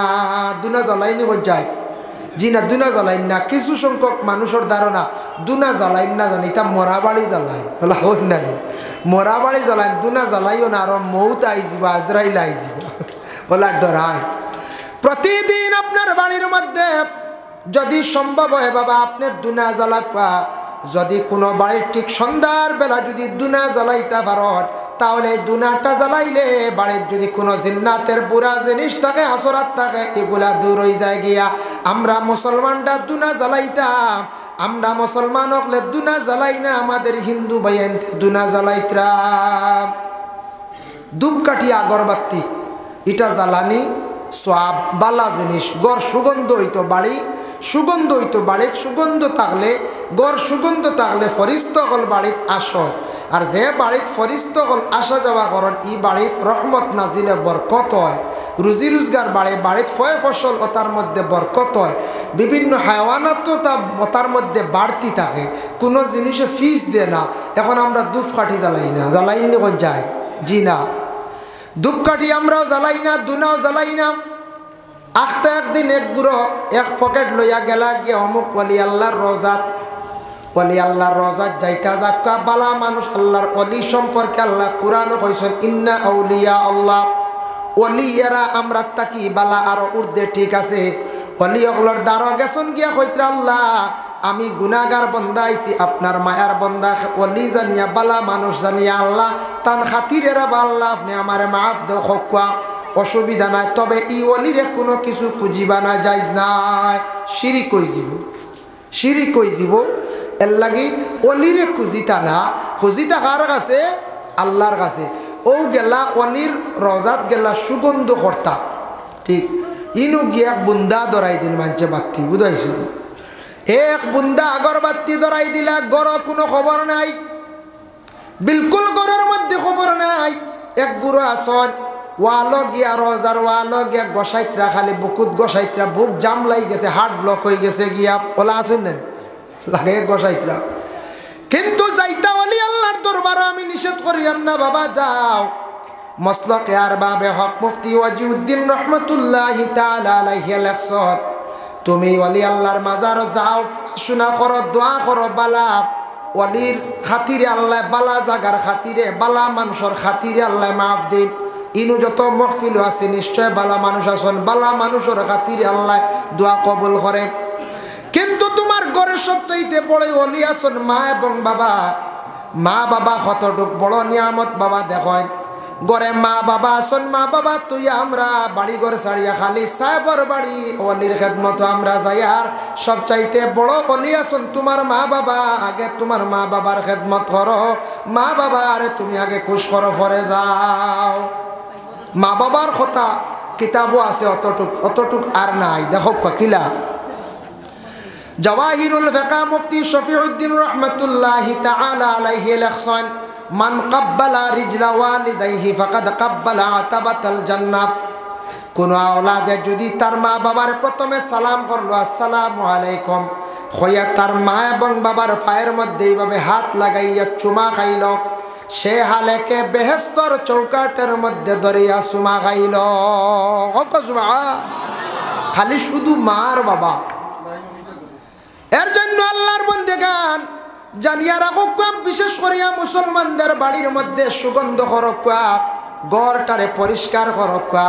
দুনা জ্বালাইনি বোঝায় জি না, দুনা জ্বালাই না। কিছু সংখ্যক মানুষের ধারণা দুনা জ্বালাই না জানি তা মরা বাড়ি জ্বালাই, বলা হই না মরা বাড়ি জ্বালাই, দুনা জ্বালাইও না, আর মৌত আই যাব, আজরাইল আই যাব, বলা ডরায়। প্রতিদিন আপনার বাড়ির মধ্যে যদি সম্ভব হয় বাবা আপনি দুনা জ্বালা, যদি কোনো বাড়ির ঠিক সন্ধ্যার বেলা যদি দুনা জ্বালাইতে পারেন, তাহলে দুনাটা জ্বালাইলে বাড়ির যদি কোনো জিন্নাতের বুড়া জিনিস থাকে, আসরাত থাকে, এগুলা দূর হয়ে যায় গিয়া। আমরা মুসলমানরা দুনা জ্বালাইতাম, আমরা মুসলমান হলে দুনা জ্বালাই না, আমাদের হিন্দু ভাইয়েন দুনা জ্বালাইতাম। ধূপকাঠি আগরবাতি এটা জ্বালানি সব বালা জিনিস, গড় সুগন্ধ হইতো বাড়ি, সুগন্ধ হইতো বাড়ির, সুগন্ধ থাকলে গড় সুগন্ধ থাকলে ফরিস্তা হল বাড়িত আস, আর যে বাড়িত ফরিস্তা হল আসা যাওয়া করেন, ই বাড়িত রহমত নাজিলে বরকত হয়, রুজি রোজগার বাড়ে, বাড়িত ফয় ফসল ওটার মধ্যে বরকত হয়, বিভিন্ন হায়াওয়ানাত ওটার মধ্যে বাড়তি থাকে, কোনো জিনিসে ফিস দেয় না। এখন আমরা ধূপকাঠি জ্বালাই না, জ্বালাই যখন যায় জি না, ধূপকাঠি আমরাও জ্বালাই না, দুনাও জ্বালাই না। আখতা একদিন এক বুড়ো এক পকেট লইয়া গেলা গিয়ে অমুক অলি আল্লাহর রোজাত, অলি আল্লাহর রোজাত যাইতা যাক্কা বালা মানুষ আল্লাহর অলি সম্পর্কে আল্লাহ কোরআন কইছেন, ইন্না আউলিয়া আল্লাহ, অলি এরা আমরা তাকি বালা আরো উর্দে, ঠিক আছে। অলি অগলর দ্বারা গেছন গিয়া কইত্রা আল্লাহ আমি গুনাহগার বন্দা আইছি, আপনার মায়ার বন্দা, অলি জানিয়া বালা মানুষ জানিয়া আল্লাহ তান খাতিরেরা বা আল্লাহ আপনি আমারে মাফ দেও, হকুয়া অসুবিধা নাই, তবে ই অলিরে কোনো কিছু খুঁজিবা না, যাইজ নাই, শিরিক কই যাব, শিরিক কই যাব। এর লাগি অলিরে খুঁজিতা না, খুঁজিতা কার কাছে, আল্লাহর কাছে। ও গেলা অলির রজাত গেলা সুগন্ধ কর্তা, ঠিক ইনু গিয়া বুন্দা ধরাই দিন মানছে বাতি, বুঝাইছি, এক বুন্দা আগরবাতি ধরাই দিলা, গড় কোনো খবর নাই, বিলকুল গড়ের মধ্যে খবর নাই। এক গুরু আসন ওয়ালো গিয়া রোজার ওয়ালো গিয়া গসাইত্রা, খালি বুকুত গসাইত্রা, বুক জাম লাই গেছে, হার্ট ব্লক হয়ে গেছে গিয়া, ওলা আছেন না লাগে গসাইত্রা। কিন্তু যাইতা অলি আল্লাহর দরবারে আমি নিষেধ করি না বাবা, যাও। মসলকে আর বাবে হক মুফতি ওয়াজিউদ্দিন রহমতুল্লাহি তাআলা আলাইহি লেখছেন, তুমি অলি আল্লাহর মাজার যাও, শোনা করো, দোয়া করো, বালা অলির খাতিরে আল্লাহ, বালা জাগার খাতিরে, বালা মানুষের খাতিরে আল্লাহ মাফ দিন। ইনু যত মহফিল আছে নিশ্চয় বালা মানুষ আছেন, বালা মানুষের খাতিরে আল্লাহ দোয়া কবুল করে। কিন্তু তোমার ঘরের সবচাইতে বড় অলি আছেন মা এবং বাবা। মা বাবা কতটুক বড় নিয়ামত বাবা দেখেন, গরে মা বাবা আসন, মা বাবা তুই আমরা বাড়ি ঘর ছাড়িয়া খালি সাহেবর বাড়ি অলির খেদমত আমরা যাই। আর সবচাইতে বড় অলি আসন তোমার মা বাবা, আগে তোমার মা বাবার খেদমত করো, মা বাবা আরে তুমি আগে খুশ করো পরে যাও। মা বাবার কথা কিতাবও আছে অতটুক আর নাই। দেখো কিলা জাওয়াহিরুল ফিকা মুফতি শফিউদ্দিন রাহমাতুল্লাহি তাআলা আলাইহি লেখছেন, মান কাব্বালা রিজলা ওয়ালিদাইহি ফাকাদ কাব্বালা আতাবাতাল জান্নাহ। কোন আওলাদে যদি তার মা বাবার প্রথমে সালাম করলো আসসালামু আলাইকুম হইয়া তার মা এবং বাবার পায়ের মধ্যে এইভাবে হাত লাগাইয়া চুমা খাইল, সে হালেকে বেহেশতর চৌকাটের মধ্যে ধরিয়া চুমা খাইল। খালি শুধু মার বাবা। এর জন্য আল্লাহর বন্দেগান জানিয়া রাখো, বিশেষ করিয়া মুসলমানদের বাড়ির মধ্যে সুগন্ধ করকা, গড়টারে পরিষ্কার করকা,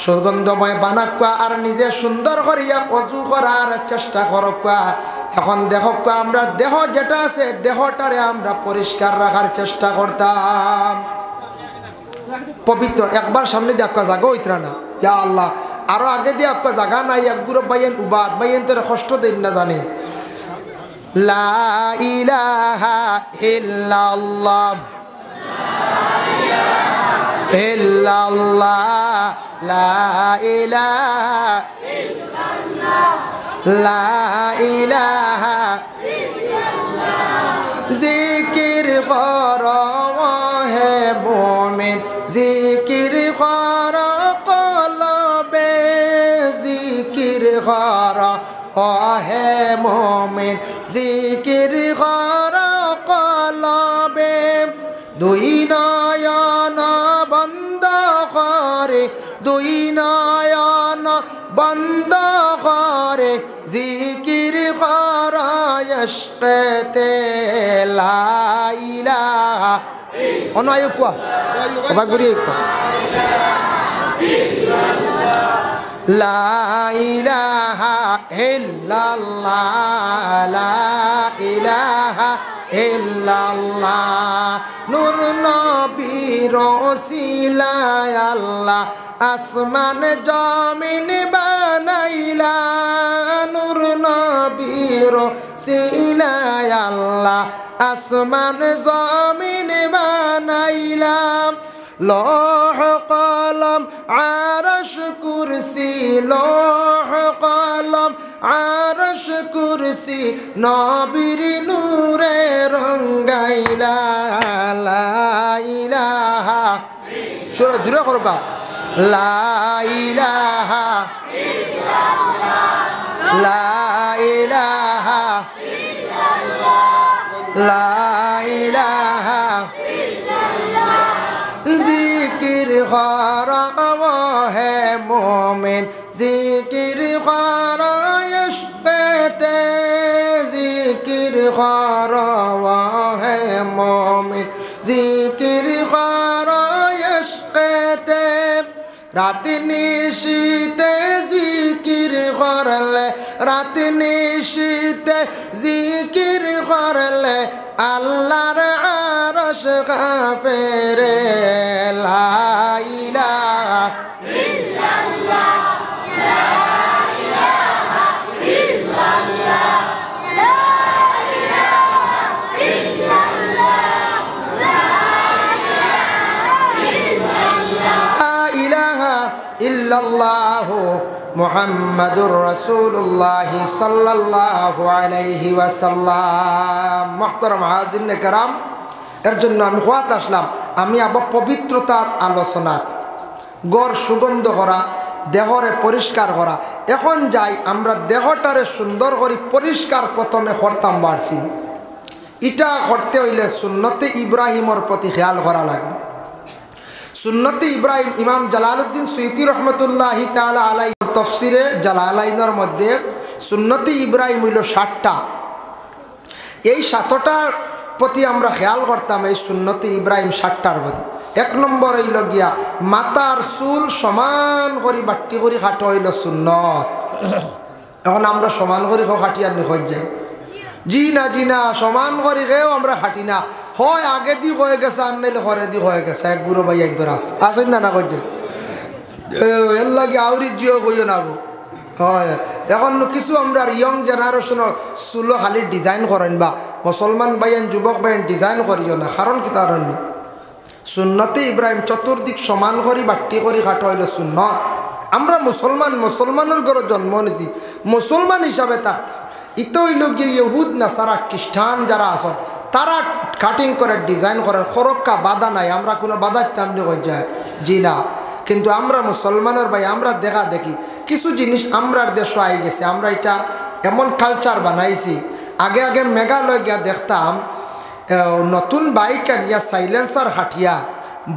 সুগন্ধময় বানাকা, আর নিজে সুন্দর করিয়া অজু করার চেষ্টা করকা। এখন দেখো আমরা দেহ যেটা আছে দেহটারে আমরা পরিষ্কার রাখার চেষ্টা করতাম, পবিত্র। একবার সামনে দিয়ে আপনার জাগা হইতরা না, ইয়া আল্লাহ আরো আগে দিয়ে আপনার জাগা নাই, একগুলো বাইয়েন উবাদ বাইয়েন তোর কষ্ট দেন না জানে। লা ইলাহা ইল্লাল্লাহ ইল্লাল্লাহ লা ইলাহা ইল্লাল্লাহ লা ইলাহা ইল্লাল্লাহ। জিকির করো হে মুমিন, জিকির করো কলবে, জিকির করো হে মুমিন, জিকির করো কলবে। দুই নয়ন বন্ধ করে, দুই নয়ন বন্ধ করে, জিকির করো ইশকেতে লা ইলাহা অনায় কোয়া বাবা গুরি কোয়া লা ইলাহা ইল্লাল্লাহ লা ইলাহা ইল্লাল্লাহ। নূর নবীর ওসিলায় আল্লাহ আসমান জমিন বানাইলা, নূর নবীর ওসিলায় আল্লাহ আসমান জমিন বানাইলাম। লৌহ কলম আরশ কুরসি, লৌহ কলম আরশ কুরসি নবীর নূরে রঙ্গাইলা। লা ইলাহা সুরা জুড়ে করবা লা ইলাহা ইল্লাল্লাহ লা ইলাহা ইল্লাল্লাহ লা ইলাহা ইল্লাল্লাহ। জিকির করো হে মুমিন, জিকির করো ইশকেতে, জিকির করো হে মুমিন, জিকির করো ইশকেতে। রাত নিশিতে জিকির করলে, রাত নিশিতে জিকির করলে আল্লাহর আরশ কাঁপে রে। লা ইলাহা ইল্লাল্লাহ লা ইলাহা ইল্লাল্লাহ লা ইলাহা ইল্লাল্লাহ লা ইলাহা ইল্লাল্লাহ মুহাম্মাদুর রাসূলুল্লাহ সাল্লাল্লাহু আলাইহি ওয়াসাল্লাম। মুহতারাম হাজিরিনে কেরাম, এর জন্য আমি হওয়াত আসলাম, আমি আবার পবিত্রতার আলোচনা, গড় সুগন্ধ করা, দেহরে পরিষ্কার করা। এখন যাই আমরা দেহটারে সুন্দর করে পরিষ্কার প্রথমে করতাম বাড়ছি। এটা করতে হইলে সুন্নতে ইব্রাহিমর প্রতি খেয়াল করা লাগবে। সুন্নতে ইব্রাহিম ইমাম জালালউদ্দিন সুয়ুতি রহমতুল্লাহি তাআলা আলাইহি তাফসিরে জালালাইনের মধ্যে সুন্নতে ইব্রাহিম হইল 60টা। এই 7টার প্রতি আমরা খেয়াল করতাম, এই সুন্নতে ইব্রাহিম 60টার প্রতি। 1 নম্বর হইল গিয়া মাথার চুল সমান করে বাট্টি করে কাটো হইল সুন্নত। এখন আমরা সমান করে খাটিয়ার নিখোঁজ যাই, জি না সমান করে খেয়েও আমরা খাটি না। হয় আগে দি হয়ে গেছে আর নাইলে ঘরে দি হয়ে গেছে এক বুড়ো ভাই একবার আসেন না কইতে এর লাগে আউরি জিও কইও না গো হয় এখন কিছু আমরা ইয়ং জেনারেশনের চুলো খালি ডিজাইন করেন বা মুসলমান ভাইয়েন যুবক ভাইয়েন ডিজাইন করিও না কারণ কি কারণ সুন্নতে ইব্রাহিম চতুর্দিক সমান করি বাট্টি করি কাটা হইল সুন্নত আমরা মুসলমানের ঘরে জন্ম নিয়েছি মুসলমান হিসাবে থাকতাম ইতো হইল গিয়ে ইহুদ নাসারা খ্রিস্টান যারা আসন তারা কাটিং করে ডিজাইন করে খরক্কা বাধা নাই আমরা কোনো বাধা তেমনি হয়ে যায় জি না কিন্তু আমরা মুসলমানের ভাই আমরা দেখা দেখি কিছু জিনিস আমরার দেশ আই গেছে আমরা এটা এমন কালচার বানাইছি আগে আগে মেঘালয় গিয়া দেখতাম নতুন বাইক আনিয়া সাইলেন্সার হাটিয়া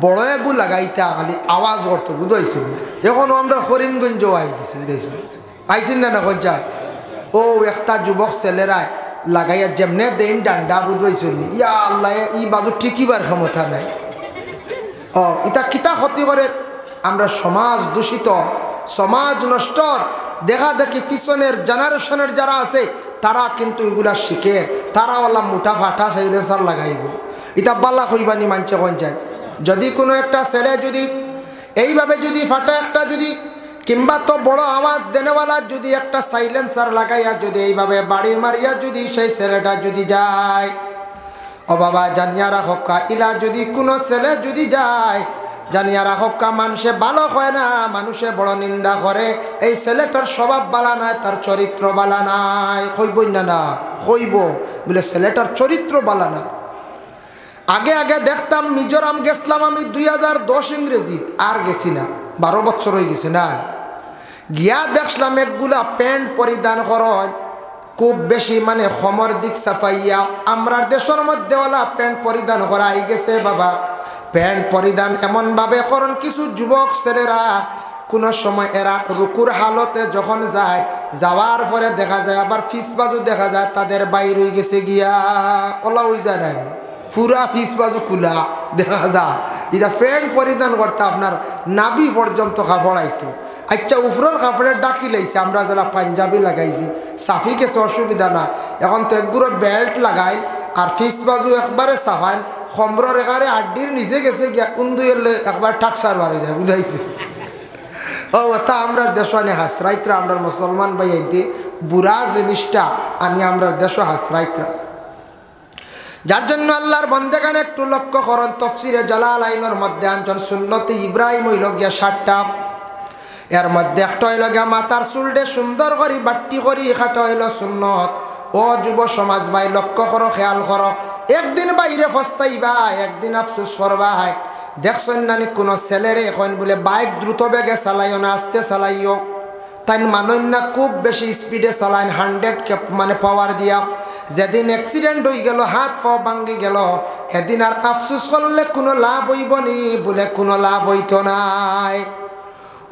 বড় এগু লাগাইতা খালি আওয়াজ করতো বুঝাইছি এখনও আমরা করিমগঞ্জ আই গেছি বুঝাইছি আইসিন না না যায় ও একটা যুবক ছেলেরায় লাগাইয়া যেমনে দেন ডান্ডা বুঝাইছিল ইয়া আল্লাহ ই বাবু ঠিকিবার ক্ষমতা নাই ইটা কিতা ক্ষতি করে আমরা সমাজ দূষিত সমাজ নষ্ট দেখা দেখি পিছনের জেনারেশনের যারা আছে তারা কিন্তু এগুলা শিখে তারা ওলা মুঠা ফাটা সাইলেন্সার লাগাইব এটা বাল্লা হইবানি মানছে কোন যায় যদি কোনো একটা ছেলে যদি এইভাবে যদি ফাটা একটা যদি কিংবা তো বড় আওয়াজ দেনেওয়ালা যদি একটা সাইলেন্সার লাগাইয়া যদি এইভাবে বাড়ি মারিয়া যদি সেই ছেলেটা যদি যায় ও বাবা জানিয়া রাখা ইলা যদি কোনো ছেলে যদি যায় জানিয়া রাখা মানুষে ভালো হয় না মানুষে বড় নিন্দা করে এই ছেলেটার স্বভাব বালা নাই তার চরিত্র বালা নাই কইব না কইব বলে ছেলেটার চরিত্র বালা না আগে আগে দেখতাম মিজোরাম গেছিলাম আমি 2010 ইংরেজি আর গেছি না 12 বছর হয়ে গেছে না গিয়া দেখলাম একগুলা প্যান্ট পরিধান করেন খুব বেশি মানে খমর দিক সাফাইয়া আমরা দেশের মধ্যে ওলা প্যান্ট পরিধান করা আই গেছে বাবা প্যান্ট পরিধান এমনভাবে করেন কিছু যুবক ছেলেরা কোনো সময় এরা রুকুর হালতে যখন যায় যাওয়ার পরে দেখা যায় আবার ফিস বাজু দেখা যায় তাদের বাইর হয়ে গেছে গিয়া ওলা হয়ে যায় না পুরা ফিস বাজু খোলা দেখা যায় এটা প্যান্ট পরিধান করতে আপনার নাভি পর্যন্ত কাপড় আইতো আচ্ছা উপরের কাপড়ের ডাকি লাইছে আমরা যারা পাঞ্জাবি লাগাইছি সাফি গেছে অসুবিধা না এখন তো একগুলো বেল্ট লাগাই আর ফিস বাজু একবারে সাফাইন খমরের এগারে আড্ডির নিচে গেছে গিয়া কুন্দু এলে একবার টাকসার বাড়ি যায় বুঝাইছে ও তা আমরা দেশে হাসরাইতরা আমরা মুসলমান ভাই আইতে বুড়া জিনিসটা আমি আমরা দেশ হাসরাইতরা যার জন্য আল্লাহর বন্দেগান একটু লক্ষ্য করেন তফসিরে জালালাইনের মধ্যে আনছেন সুন্নতে ইব্রাহিম হইল গিয়া 60টা এর মধ্যে একটা হইল গিয়া মাথার চুলডে সুন্দর করি বাট্টি করি খাটা হইল সুন্নত ও যুব সমাজ ভাই লক্ষ্য করো খেয়াল করো একদিন বাইরে ফস্তাইবা একদিন আফসোস করবা দেখছেন নানি কোনো ছেলেরে এখন বলে বাইক দ্রুত বেগে চালাইও না আস্তে চালাইও তাই মানুষ না খুব বেশি স্পিডে চালাইন 100 মানে পাওয়ার দিয়া যেদিন অ্যাক্সিডেন্ট হয়ে গেল হাত পাও ভাঙ্গি গেল এদিন আর আফসোস করলে কোনো লাভ হইব নি বলে কোনো লাভ হইতো নাই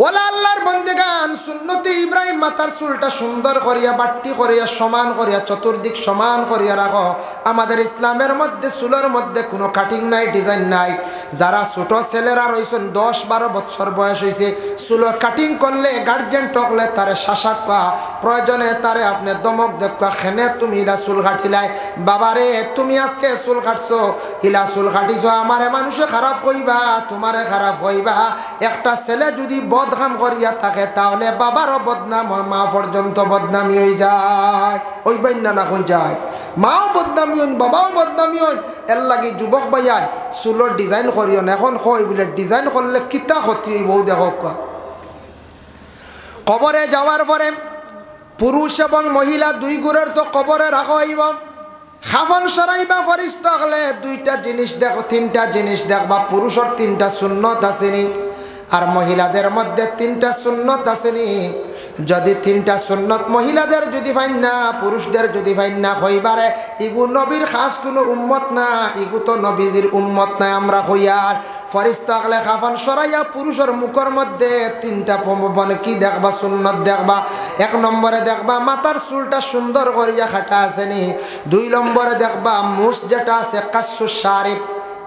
ওলা আল্লাহর বন্দেগান সুন্নতে ইব্রাহিম মাথার চুলটা সুন্দর করিয়া বাট্টি করিয়া সমান করিয়া চতুর্দিক সমান করিয়া রাখো আমাদের ইসলামের মধ্যে চুলের মধ্যে কোনো কাটিং নাই ডিজাইন নাই যারা ছোট ছেলেরা রয়েছেন 10-12 বছর বয়স হয়েছে চুল কাটিং করলে গার্জেন টকলে তারে শাসাক প্রয়োজনে তারে আপনি দমক দেখা খেনে তুমি ইলা চুল কাটিলাই বাবারে তুমি আজকে চুল কাটছো ইলা চুল কাটিছো আমারে মানুষে খারাপ কইবা তোমারে খারাপ কইবা একটা ছেলে যদি বদনাম করিয়া থাকে তাহলে বাবারও বদনাম হয় মা পর্যন্ত বদনামি হয়ে যায় ওই বাইন্না না হয়ে যায় মাও বদনামি হন বাবাও বদনামি হন এর লাগে যুবক ভাইয়াই চুলোর ডিজাইন করিও না এখন কই বলে ডিজাইন করলে কিতা ক্ষতি হইব দেখো কবরে যাওয়ার পরে পুরুষ এবং মহিলা দুই গুণের তো কবরে রাখা হইব খাফন সরাইবা ফরিস্ত হলে দুইটা জিনিস দেখো তিনটা জিনিস দেখবা পুরুষের 3টা সুন্নত আসেনি আর মহিলাদের মধ্যে 3টা সুন্নত আসেনি যদি 3টা সুন্নত মহিলাদের যদি ভাইন না পুরুষদের যদি ভাইন না হইবারে ইগু নবীর খাস কোনো উম্মত না ইগু তো নবীজির উম্মত না আমরা হইয়ার ফরিস্তা হলে খাফন সরাইয়া পুরুষের মুখের মধ্যে 3টা মানে কি দেখবা সুন্নত দেখবা 1 নম্বরে দেখবা মাথার চুলটা সুন্দর করিয়া খাটা আসেনি 2 নম্বরে দেখবা মুছ যেটা আছে কাসু শারিফ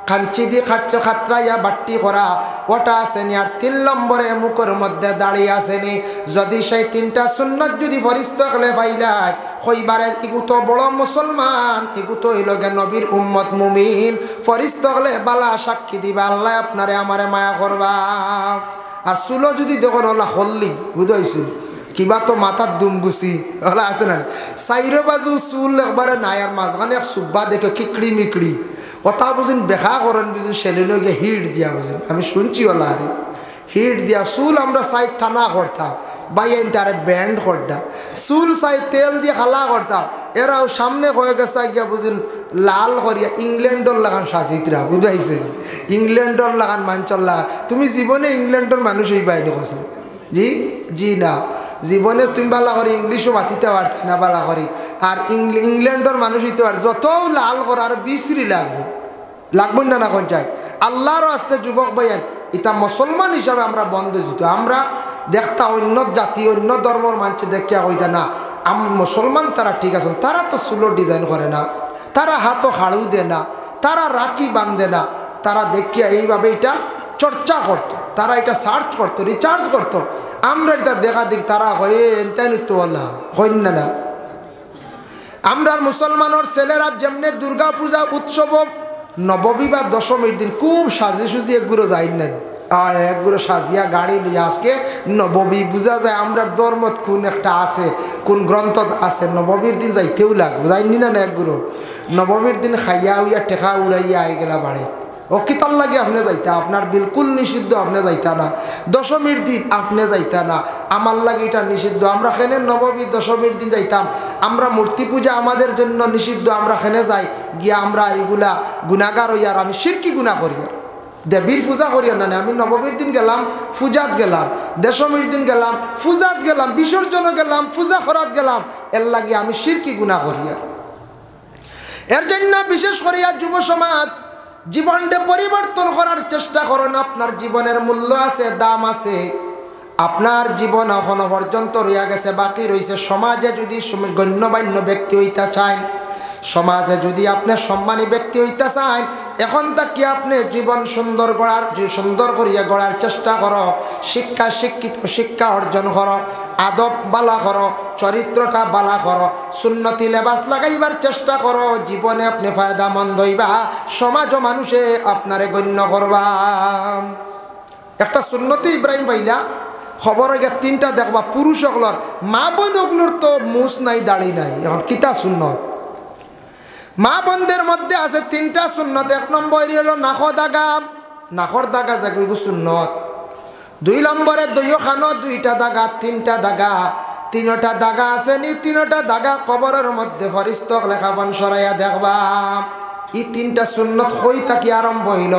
খাঞ্চি দিয়ে খাত্রাইয়া বাট্টি করা ওটা আসেনি। আর 3 নম্বরে মুখের মধ্যে দাঁড়িয়ে আসেনি। যদি সেই 3টা সুন্নত যদি ফরিস্ত হলে পাইলাই হইবারে ইগু তো বড় মুসলমান, ইগু তো হইল গে নবীর উম্মত মুমিন। ফরিস্ত হলে বালা সাক্ষী দিবা আল্লাহ আপনারে আমারে মায়া করবা। আর চুলো যদি দেখুন ওলা হল্লি বুঝাইছি কিবা তো মাথার দুম গুছি ওলা আছে না, চাইরো বাজু চুল একবারে নাই আর মাঝখানে এক সুব্বা দেখে কিকড়ি মিকড়ি ওটা বুঝুন বেখা করেন বুঝুন সেলিনো গিয়ে হিট দিয়া বুঝুন। আমি শুনছি ওলা আরে হিট দিয়া চুল আমরা চাই টানা করতাম বাইন তারে ব্যান্ড করতাম, চুল চাই তেল দিয়ে খালা করতাম। এরাও সামনে হয়ে গেছে গিয়া বুঝুন লাল করিয়া ইংল্যান্ডর লাগান সাজিতরা বুঝাইছে, ইংল্যান্ডর লাগান মাঞ্চল লাগান। তুমি জীবনে ইংল্যান্ডর মানুষ এই বাইরে কছে জি জি না, জীবনে তুমি বালা করি ইংলিশও মাতিতে পারতে না বালা করি। আর ইংল্যান্ডর মানুষ হইতে পারে যত লাল করা আর বিশ্রী লাগবো না না কোন চাই। আল্লাহরও আসতে যুবক ভাইয়ের এটা মুসলমান হিসাবে আমরা বন্ধ যেত। আমরা দেখতা অন্য জাতি অন্য ধর্মর মানুষ দেখিয়া কইতা না মুসলমান তারা ঠিক আছে, তারা তো চুলোর ডিজাইন করে না, তারা হাতও হাড়ু দেয় না, তারা রাখি বাঁধে না, তারা দেখিয়া এইভাবে এটা চর্চা করতো, তারা এটা সার্চ করতো, রিচার্জ করতো। আমরা এটা দেখা দিক তারা হয়ে এনতাই নিত হইন না। আমরা মুসলমানের ছেলেরা যেমনি দুর্গা পূজা উৎসব নবমী বা দশমীর দিন খুব সাজি সুজি একগুলো যাই না, একগুলো সাজিয়া গাড়ি নিয়ে আজকে নবমী বোঝা যায় আমরা ধর্মত কোন একটা আছে, কোন গ্রন্থ আছে নবমীর দিন যাইতেও লাগবে যাইনি না একগুলো। নবমীর দিন খাইয়া উইয়া টেকা উড়াইয়া আই গেলা বাড়ি ও কিতার লাগে আপনি যাইতা, আপনার বিলকুল নিষিদ্ধ আপনি যাইতা না। দশমীর দিন আপনি যাইতা না, আমার লাগে এটা নিষিদ্ধ। আমরা খেনে নবমী দশমীর দিন যাইতাম, আমরা মূর্তি পূজা আমাদের জন্য নিষিদ্ধ, আমরা খেনে যাই গিয়া আমরা এইগুলা গুণাগার হই। আর আমি শিরকি গুণা করি দেবীর পূজা করি না, আমি নবমীর দিন গেলাম পূজাত গেলাম, দশমীর দিন গেলাম পূজাত গেলাম, বিসর্জনও গেলাম পূজা করাত গেলাম, এর লাগে আমি শিরকি গুণা করি। এর জন্য বিশেষ করিয়া যুব সমাজ জীবনটা পরিবর্তন করার চেষ্টা করেন। আপনার জীবনের মূল্য আছে, দাম আছে, আপনার জীবন এখনো পর্যন্ত রইয়া গেছে, বাকি রয়েছে। সমাজে যদি গণ্যমান্য ব্যক্তি হইতে চান, সমাজে যদি আপনি সম্মানী ব্যক্তি হইতে চান, এখন তাকে আপনি জীবন সুন্দর করিয়া গড়ার চেষ্টা করো। শিক্ষিত শিক্ষা অর্জন করো, আদব বালা করো, চরিত্রটা বালা করো, সুন্নতি লেবাস লাগাইবার চেষ্টা করো। জীবনে আপনি ফায়দামন্দ হইবা, সমাজ ও মানুষে আপনারে গণ্য করবা। একটা সুন্নতি ইব্রাহিম ভাইলা খবর আগে 3টা দেখবা পুরুষ সকলর, মা বোন ওগুলোর তো মুছ নাই দাড়ি নাই, এখন কিতা সুন্নত মা বোনদের মধ্যে আছে 3টা সুন্নত। 1 নম্বর হলো নাখর দাগা যাগুলো সুন্নত। 2 নম্বরে দইও খানো 2টা দাগা 3টা দাগা, 3টা দাগা আছে নি 3টা দাগা কবরের মধ্যে ফরিস্তক লেখাপন সরাইয়া দেখবা। এই 3টা সুন্নত হই তাকি আরম্ভ হইল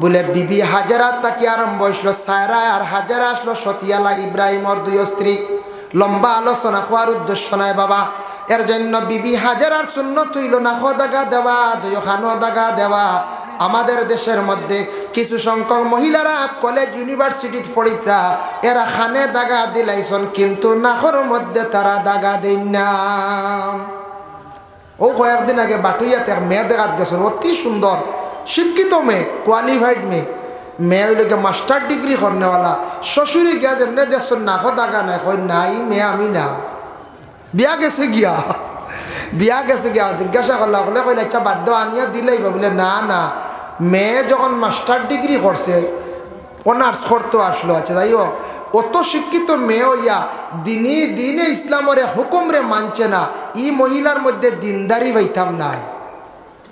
বলে বিবি হাজারা তাকি আরম্ভ হইল। সায়রা আর হাজারা আসলো সতিয়ালা ইব্রাহিমর 2 স্ত্রী। লম্বা আলোচনা হওয়ার উদ্দেশ্য নাই বাবা। এর জন্য বিবি হাজারার সুন্নত হইল নাখো দাগা দেওয়া, দইও খানো দাগা দেওয়া। আমাদের দেশের মধ্যে কিছু সংখ্যক মহিলারা কলেজ ইউনিভার্সিটির পড়িতরা এরা খানে দাগা দিলাইছন, কিন্তু নাখর মধ্যে তারা দাগা দেন না। ও কয়েকদিন আগে বাটুইয়াতে এক মেয়ে দেখাত গেছেন, অতি সুন্দর শিক্ষিত মেয়ে, কোয়ালিফাইড মেয়ে হইল মাস্টার ডিগ্রি করনেওয়ালা। শ্বশুরি গিয়া যেমনি দেখছেন নাখো দাগা নাই, কই নাই মেয়ে আমি না, বিয়া গেছে গিয়া জিজ্ঞাসা করলা বলে কইলে আচ্ছা বাধ্য আনিয়া দিলেই বলে না না, মেয়ে যখন মাস্টার ডিগ্রি করছে অনার্স করতে আসলো। আচ্ছা যাই হোক, অত শিক্ষিত মেয়ে হইয়া দিনে ইসলামের হুকুমরে মানছে না, ই মহিলার মধ্যে দিনদারি পাইতাম না।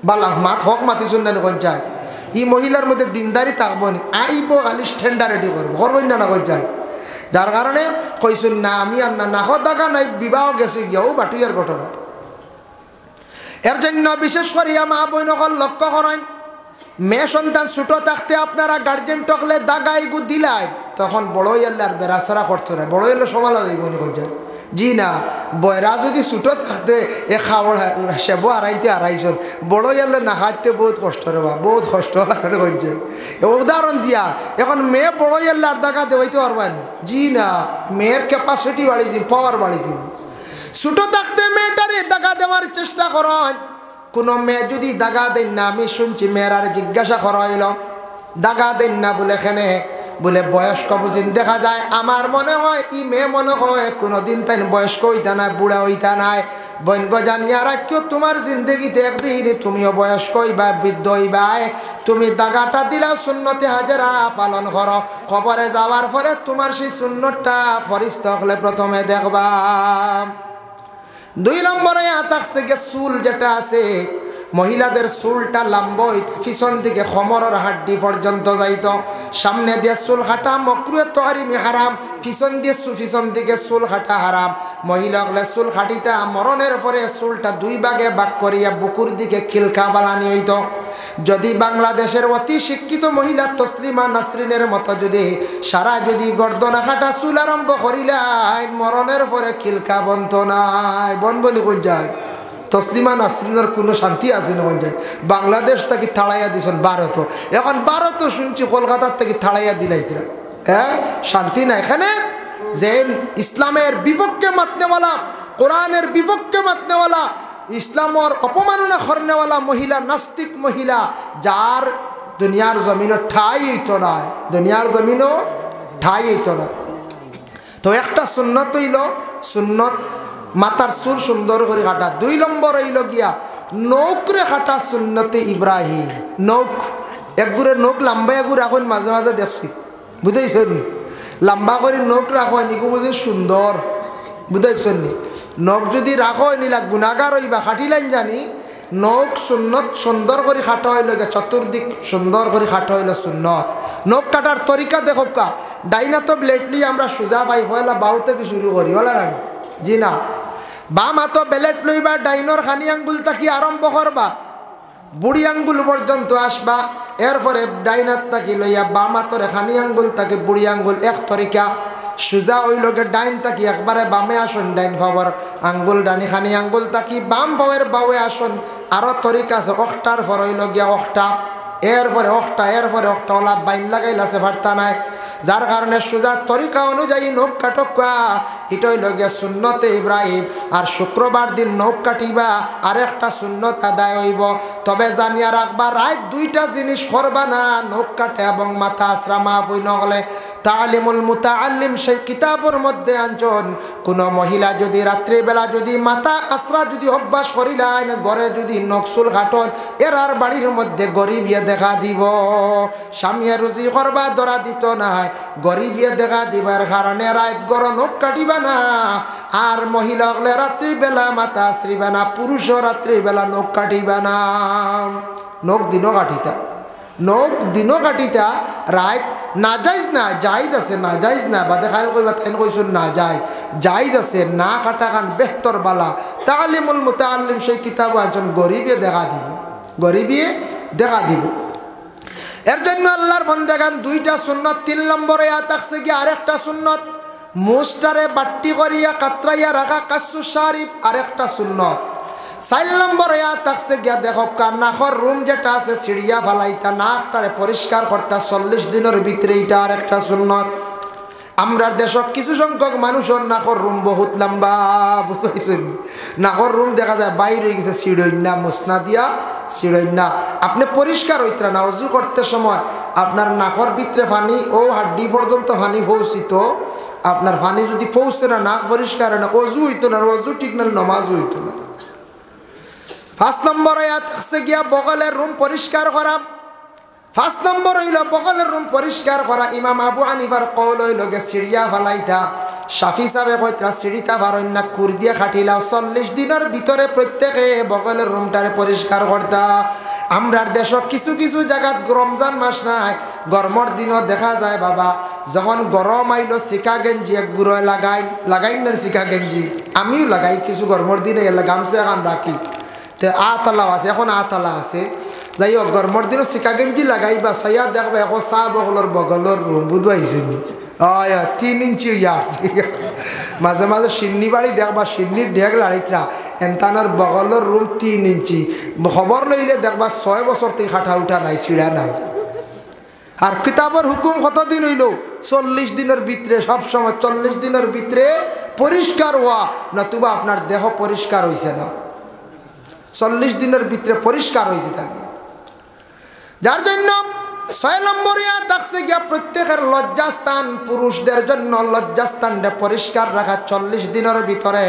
বালা মাত হক মাতি শুনলেন কোন চাই, ই মহিলার মধ্যে দিনদারি থাকবো নি, আইব খালি স্ট্যান্ডার্ড রেডি করবো করবেন না কোন চাই। যার কারণে কইসুন না আমি আর না নাহ দাগা নাই, বিবাহ গেছে গিয়াও বাটুইয়ার ঘটনা। এর জন্য বিশেষ করিয়া মা বইনকল লক্ষ্য করেন, মেয়ে সন্তান ছোট থাকতে আপনারা গার্জেন টকলে দাগাই গু দিলাই, তখন বড় এলে আর বেড়াছাড়া করতো না, বড় এলে সমালা যাইব নি কোন জি না। বয়রা যদি ছোট থাকতে এ খাওয়ার সেব আড়াইজন, বড় এলে না খাইতে বহুত কষ্ট রে বা, বহুত কষ্ট লাগে কইছে। উদাহরণ দিয়া এখন মেয়ে বড় এলে আর দাগা দেওয়াইতে পারবেন জি না, মেয়ের ক্যাপাসিটি বাড়িয়েছি, পাওয়ার বাড়িয়েছি। ছোট থাকতে মেয়েটারে দাগা দেওয়ার চেষ্টা করেন, কোনো মেয়ে যদি দাগা দেন না, আমি শুনছি মেয়েরার জিজ্ঞাসা করা হইল দাগা দেন না বলে এখানে বলে বয়স্ক বুঝিন দেখা যায়। আমার মনে হয় ই মেয়ে মনে হয় কোনোদিন তাই বয়স্ক হইতা না, বুড়া হইতা নাই। বৈনগ জানিয়া রাখিও তোমার জিন্দগিতে একদিন তুমিও বয়স্ক হইবা, বৃদ্ধ হইবা। তুমি দাগাটা দিলাও সুন্নতে হাজেরা পালন করো, কবরে যাওয়ার পরে তোমার সেই সুন্নতটা ফরিস্তা হলে প্রথমে দেখবা। 2 নম্বরে থাকছে গিয়ে চুল যেটা আছে, মহিলাদের চুলটা লম্বা পিছন দিকে কোমরের হাড্ডি পর্যন্ত যাইত। সামনে দিয়ে চুল কাটা মাকরুহ তাহরিমি হারাম, পিছন দিকে চুল কাটা হারাম। মহিলা হলে চুল কাটিতা মরণের পরে চুলটা 2 ভাগে ভাগ করিয়া বুকুর দিকে খিলকা বানানি হইত। যদি বাংলাদেশের অতি শিক্ষিত মহিলা তসলিমা নাসরিনের মতো যদি সারা যদি গর্দনা কাটা চুল আরম্ভ করিলাই, মরণের পরে খিলকা বন্ত নাই। বন বলি কোন যায় তসলিমা নাসরিনের কোনো শান্তি আছে না? বন যায় বাংলাদেশ থেকে থাড়াইয়া দিয়েছেন ভারত, এখন ভারত শুনছি কলকাতার থেকে থাড়াইয়া দিলাইতরা। হ্যাঁ, শান্তি না এখানে। যে ইসলামের বিপক্ষে মাতনেওয়ালা, কোরআনের বিপক্ষে মাতনেওয়ালা, ইসলামর অপমাননা করনেওয়ালা মহিলা, নাস্তিক মহিলা, যার দুনিয়ার জমিনও ঠাই হইত না, দুনিয়ার জমিনও ঠাই হইত না। তো একটা সুন্নত হইল সুন্নত মাথার চুল সুন্দর করে কাটা। 2 নম্বর হইল গিয়া নৌকরে কাটা সুন্নতে ইব্রাহিম। নৌক একগুড়ে নৌক লম্বা এগুড় এখন মাঝে মাঝে দেখছি, বুঝাইছেন নি? লম্বা করে নৌক রাখো নিকো বুঝি সুন্দর, বুঝাইছেন নি? নখ যদি রাখো নিলা গুণাগার হইবা, খাটিলেন জানি। নখ সুন্নত সুন্দর করে খাটা হইল, চতুর্দিক সুন্দর করে খাটা হইল সুন্নত। নখ কাটার তরিকা দেখো কা, ডাইনা তো ব্লেড নিয়ে আমরা সোজা পাই হইলা বাউ থেকে শুরু করি, হলা রান জি না। বাম হাতো ব্লেড লইবা, ডাইনর খানি আঙ্গুল তাকি আরম্ভ করবা, বুড়ি আঙ্গুল পর্যন্ত আসবা। এরপরে ডাইনার তাকি লইয়া বাম হাতর খানি আঙ্গুল তাকে বুড়ি আঙ্গুল। এক তরিকা সোজা ওই লোকে ডাইন তাকি একবারে বামে আসুন, ডাইন পাওয়ার আঙ্গুল ডানি খানি আঙ্গুল তাকি বাম পাওয়ার বাউে আসুন। আরো তরিকা আছে, অষ্টার পর হইল গিয়া অষ্টা, এরপরে অষ্টা, এরপরে অষ্টা ওলা বাইন লাগাইলাছে ভার্তা নাই। যার কারণে সোজা তরিকা অনুযায়ী নখ কাটকা, এটা হইল গিয়া সুন্নতে ইব্রাহিম। আর শুক্রবার দিন নখ কাটিবা, আরেকটা সুন্নত আদায় হইব। তবে জানিয়া রাখবা রাত 2টা জিনিস করবা না, নখ কাটে এবং মাথা আশ্রামা বই নহলে। তালিমুল মুতাআল্লিম সেই কিতাবের মধ্যে আনছেন, কোনো মহিলা যদি রাত্রিবেলা যদি মাথা আশ্রা যদি অভ্যাস করিলেন, ঘরে যদি নকশুল কাটন, এরার বাড়ির মধ্যে গরিবিয়ে দেখা দিব। স্বামীয়ে রুজি করবা ধরা দিত না, গরিবিয়ে দেখা দিবার কারণে রাত গড় নখ কাটিবা না। আর মহিলা হলে রাত্রিবেলা মাথা আশ্রিবা না, পুরুষও রাত্রিবেলা নখ কাটিবা না। নখ দিনও কাটিতা, নখ দিনও কাটিতা, রাত না যাইজ না, যাইজ আছে না যাইজ না, বাদে খাইল কইবা তাইন কইছুন না যাই, যাইজ আছে না কাটা কান বেহতর বালা। তালিমুল মুতাআল্লিম সেই কিতাব একজন গরিবে দেখা দিব, গরিবিয়ে দেখা দিব। এর জন্য আল্লাহর বান্দাগান 2টা সুন্নত। 3 নম্বরে থাকছে কি আরেকটা সুন্নত, মুস্তারে বাট্টি করিয়া কাতরাইয়া রাখা কাসু শারিফ, আরেকটা সুন্নত। 4 নম্বরে থাকছে গিয়া দেখো নাকর রুম যেটা আছে সিঁড়িয়া ফালাইতা, নাকটারে পরিষ্কার করতা 40 দিনের ভিতরে, এটা আরেকটা সুন্নত। আমরা দেশত কিছু সংখ্যক মানুষের নাকর রুম বহুত লম্বা, বুঝতেছেন? নাকর রুম দেখা যায় বাইরে হয়ে গেছে, সিঁড়ইনা মুসনা দিয়া সিঁড়ইনা। আপনি পরিষ্কার হইতা না, অজু করতে সময় আপনার নাকর ভিতরে পানি ও হাড্ডি পর্যন্ত পানি পৌঁছিত, আপনার পানি যদি পৌঁছে না, নাক পরিষ্কার হয় না, অজু হইতো না, অজু ঠিক না, নমাজও হইতো না। 5 নম্বরে থাকছে গিয়া বগলের রুম পরিষ্কার করা। 5 নম্বর হইল বগলের রুম পরিষ্কার করা। ইমাম আবু হানিফার কওল হইল গে সিঁড়িয়া ফালাইতা, শাফি সাহেব কইতা সিঁড়িতা ফারইন না, কুর দিয়া খাটিলাও 40 দিনের ভিতরে প্রত্যেকে বগলের রুমটারে পরিষ্কার করতা। আমরার দেশত কিছু কিছু জায়গাত রমজান মাস নাই, গরমর দিনও দেখা যায় বাবা, যখন গরম আইল শিকা গেঞ্জি এক গুঁড়ো লাগাই না শিকা গেঞ্জি, আমিও লাগাই কিছু গরমর দিনে এলা গামছা এখন রাখি। তো আতালাও আছে, এখন আতালা আছে, যাই হোক গরমর দিনও শিকা গেঞ্জি লাগাইবা, সাইয়া দেখবা এখন চাহ বগলের বগলের রুম বুধবাইছে 3 ইঞ্চি আছে। মাঝে মাঝে সিন্নি বাড়ি দেখবা, সিন্নির ঢেক লাড়িতরা এনতানোর বগলের রুম 3 ইঞ্চি। খবর লইলে দেখবা 6 বছর থেকে খাটা উঠা নাই, ছিঁড়া নাই। আর কিতাবের হুকুম কতদিন হইল? 40 দিনের ভিতরে, সবসময় 40 দিনের ভিতরে পরিষ্কার হওয়া, নতুবা আপনার দেহ পরিষ্কার হয়েছে না। 40 দিনের ভিতরে পরিষ্কার হয়েছে থাকে। যার জন্য 6 নম্বরে দেখছে গিয়া প্রত্যেকের লজ্জাস্থান, পুরুষদের জন্য লজ্জাস্থানটা পরিষ্কার রাখা 40 দিনের ভিতরে,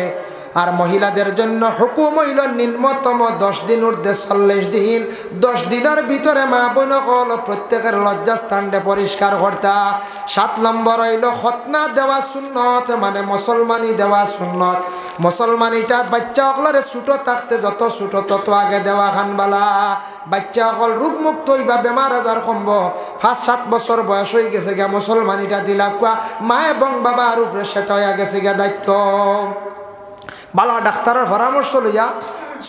আর মহিলাদের জন্য হুকুম হইল নিম্নতম 10 দিন ঊর্ধ্বে 40 দিন। 10 দিনের ভিতরে মা বোন হল প্রত্যেকের লজ্জাস্থানটা পরিষ্কার করতা। 7 নম্বর হইল খতনা দেওয়া সুন্নত, মানে মুসলমানি দেওয়া সুন্নত। মুসলমানিটা বাচ্চা সকলের ছোটো থাকতে যত ছোটো তত আগে দেওয়া খানবালা। বাচ্চা সকল রোগমুক্ত হইবা, বেমার আজার কমব। 5-7 বছর বয়স হয়ে গেছে গিয়া মুসলমানিটা দিলা কুয়া মা এবং বাবার উপরে সেটা হয়ে গেছে গিয়া দায়িত্ব। বালা ডাক্তারের পরামর্শ লইয়া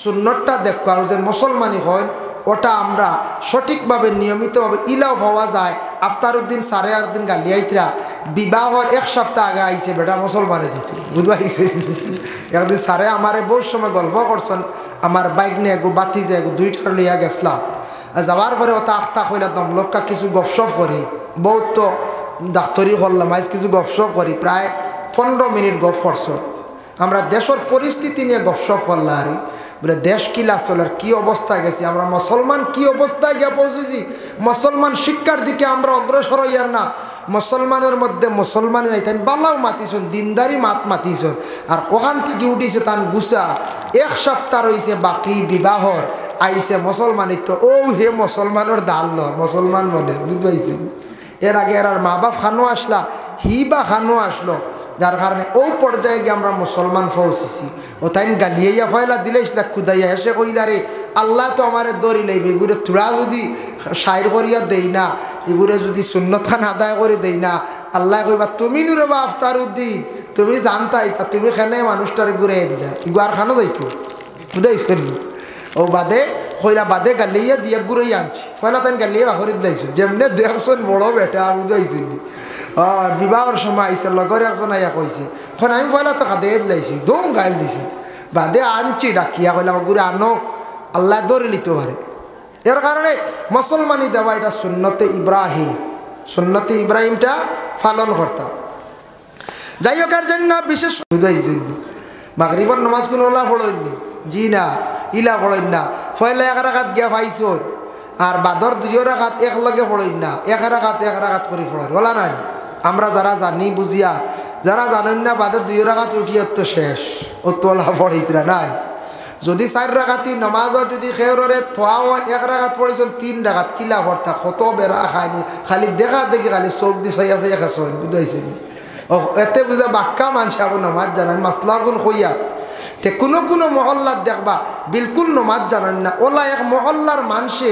সুন্নতটা দেখবা যে মুসলমানি হয়, ওটা আমরা সঠিকভাবে নিয়মিতভাবে ইলাও পাওয়া যায়। আফতারউদ্দিন সাড়ে 8 দিন গালিয়াইতরা বিবাহর 1 সপ্তাহ আগে আইছে বেটা মুসলমানে দিত, বুঝবাইছে। একদিন সারে আমারে বহু সময় গল্প করছেন, আমার বাইক নিয়ে গো বাতি যায় 2টা লইয়া গেছিলাম। যাওয়ার পরে ওটা আখতা কইলা দম লোকটা কিছু গপসপ করি, বহুত তো ডাক্তারি করলাম আজ কিছু গপসপ করি, প্রায় 15 মিনিট গপ করছ। আমরা দেশের পরিস্থিতি নিয়ে গপসপ করলাম আর বলে দেশ কিলা চলার কী অবস্থায় গেছি, আমরা মুসলমান কি অবস্থায় গিয়ে পৌঁছেছি। মুসলমান শিক্ষার দিকে আমরা অগ্রসর হইয়ার না, মুসলমানের মধ্যে মুসলমান নাই তাই বাল্লাও মাতিছন, দিনদারি মাতিছন। আর ওখান থেকে উঠিছে তান গুছা 1 সপ্তাহ রয়েছে বাকি বিবাহর, আইসে মুসলমানিত্ব। ও হে মুসলমানের দাল মুসলমান বলে, বুঝতে। এর আগে এর আর মা বাপ খানো আসলা, হি বা খানো আসলো, যার কারণে ও পর্যায়ে গিয়ে আমরা মুসলমান পৌঁছেছি। ও তাই গালিয়াইয়া ফয়লা দিলে ইসলা খুদাইয়া এসে কইলা রে আল্লাহ তো আমারে দড়ি লাইবে, এগুলো থোড়া যদি শায়ের করিয়া দেই না, এগুলো যদি সুন্নত খান আদায় করে দেই না, আল্লাহ কইবা তুমি নুরে বা আফতারউদ্দিন তুমি জানতাই তা তুমি খানে মানুষটার ঘুরে দিলা ইগুয়ার খানো যাইতো বুঝাইছেন। ও বাদে কইলা বাদে গালিয়া দিয়ে ঘুরেই আনছি, পয়লা তাই গালিয়া বাহরি দিলাইছে যেমনি দেখছেন বড় বেটা বুঝাইছেন। বিবাহর সময় আইসে লগর একজন আইয়া কইছে, এখন আমি পয়লা তো কাঁদে দিলাইছি দম গাইল দিছে, বাদে আনছি ডাকিয়া কইলাম ঘুরে আনো, আল্লাহ দৌড়ে নিতে পারে। এর কারণে মুসলমানি দেওয়া এটা সুন্নতে ইব্রাহিম, সুন্নতে ইব্রাহিমটা পালন করতাম। যাই হোক এর জন্য বিশেষ বুঝাইছি মাগরিবর নামাজ কোনো ওলা পড়েননি, জি না ইলা পড়েন না, পয়লা 1 রাকাত গিয়া পাইছ আর বাদর 2 রাকাত একলগে পড়েন না, 1 রাকাত করে পড়েন ওলা নাই। আমরা যারা জানি বুঝিয়া, যারা জানেন না বাদে 2 রাকাত উঠিয়ে তো শেষ, ও তোলা পড়িতরা নাই। যদি 4 রাকাতি নমাজও যদি খেয়রে থোয়াও 1 রাকাত পড়েছেন 3 রাকাত কিলা ভর্তা কত বেড়া খায়নি, খালি দেখা দেখি খালি চোখ দি চাইয়া চাইয়া খেয়েছেন বুঝাইছে। ও এতে বুঝা বাক্কা মানুষ আবু নমাজ জানেন মাসলা গুণ কইয়া তে কোনো মহল্লার দেখবা বিলকুল নমাজ জানেন না। ওলা এক মহল্লার মানুষে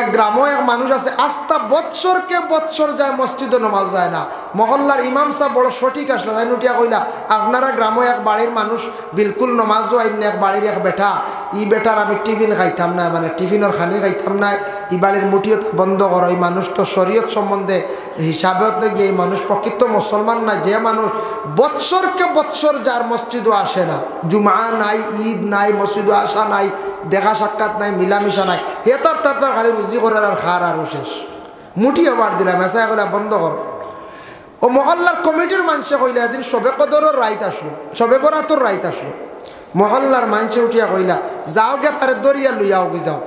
এক গ্রামও এক মানুষ আছে আস্তা বৎসরকে বৎসর যায় মসজিদে নমাজ যায় না। মহল্লার ইমাম সাহেব বড় সঠিক আসলে তাই নুটিয়া কইলা আপনারা গ্রামও এক বাড়ির মানুষ বিলকুল নমাজও আইন না, এক বাড়ির এক বেটা ই বেটার আমি টিফিন খাইতাম না, মানে টিফিনের খানি খাইতাম না, ই বাড়ির মুঠিও বন্ধ করো। এই মানুষ তো শরীয়ত সম্বন্ধে হিসাবে যে এই মানুষ প্রকৃত মুসলমান না, যে মানুষ বৎসরকে বৎসর যার মসজিদও আসে না, জুমা নাই ঈদ নাই মসজিদও আসা নাই, দেখা সাক্ষাৎ নাই, মিলামিশা নাই, হেতার তার খালি রুজি করার আর খার আরও শেষ মুঠি আবার দিলাম এসা কইলা বন্ধ কর। ও মহল্লার কমিটির মানুষে কইলা এদিন সবে কদরের রাইত আসলো, সবে বরাতর রাইত আসলো, মহল্লার মানুষে উঠিয়া কইলা যাও গে তারে দরিয়া লইয়াও গে যাও।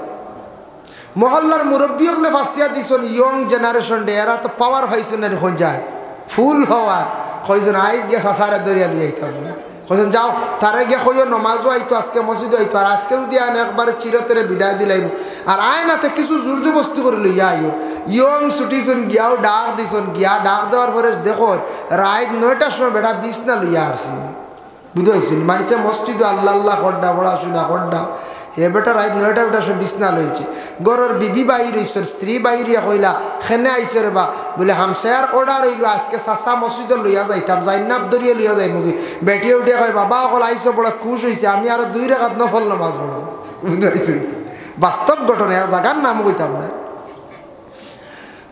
মহল্লার মুরব্বী হলে ফাঁসিয়া দিছেন ইয়ং জেনারেশন ডে, এরা তো পাওয়ার হয়েছে না এখন যায় ফুল হওয়ার কইছেন আইজ গিয়ে সাসারে দরিয়া লিয়ে আইতাম না, কইছেন যাও তারে গিয়ে কইও নমাজও আইতো আজকে মসজিদও আইতো, আর আজকে যদি আইন একবারে চিরতরে বিদায় দিলাইব আর আয়নাতে কিছু জোরজবস্তি করে লইয়া আইও। ইয়ং ছুটিছেন গিয়াও ডাক দিছেন, গিয়া ডাক দেওয়ার পরে দেখো রাত 9টার সময় বেটা বিছনা লইয়া আসছি বুঝাইছেন। মাইতে মসজিদ আল্লাহ আল্লাহ করডা পড়াশোনা করডা এ বেটা রাত 9টা বেটা সব বিছনা লইছে। গরের বিবি বাহির হইছেন, স্ত্রী বাহিরিয়া কইলা খেনে আইসে রে বা বলে হামসায়ার অর্ডার হইল আজকে চাচা মসজিদে লইয়া যাইতাম, জাইনাব দরিয়া লইয়া যাই মুগি। বেটিয়ে উঠিয়া কয় বাবা অকল আইসো বড় খুশ হয়েছে, আমি আরো 2 রাকাত নফল নামাজ পড়াম বুঝাইছেন। বাস্তব ঘটনা, এক জায়গার নাম কইতাম না।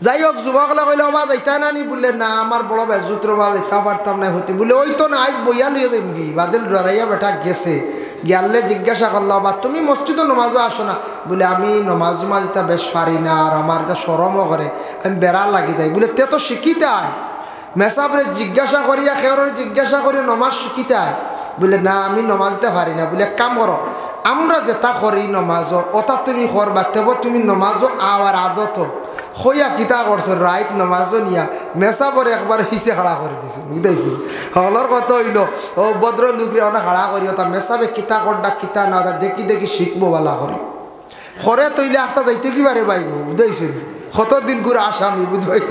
যাই হোক যুবকলা কইলে ওবা যাইতা না নি, বললে না আমার বড় বেজুত রবা যাইতা পারতাম না হতে, বলে ওই তো না আজ বইয়া লইয়া যাই মুগি। বাদেল ডরাইয়া বেটা গেছে, গিয়ালে জিজ্ঞাসা করলাম বা তুমি মসজিদে নমাজও আসো না, বলে আমি নমাজ মাজটা বেশ পারি না আর আমার এটা সরমও করে, আমি বেড়া লাগি যাই। বলে তে তো শিখিতে আয়, মেসাবরে জিজ্ঞাসা করিয়া খেয়রের জিজ্ঞাসা করি নমাজ শিখিতে আয়, বলে না আমি নমাজতে পারি না। বলে এক কাম করো আমরা যেটা করি নমাজ ওটা তুমি করবা তেব তুমি নমাজ আওয়ার আদত হইয়া কিতা করছো রাইট নমাজ নিয়া মেসাবর একবার হিসে খাড়া করে দিছে বুঝতেছি হলর কত হইল ও ভদ্র লোকরে অনেক খাড়া করি ওটা মেসাবে কিতা করডা কিতা না ওটা দেখি দেখি শিখবো বলা করে করে তৈলে একটা যাইতে কি পারে বাইব বুঝতেছি কতদিন করে আসামি বুঝবাই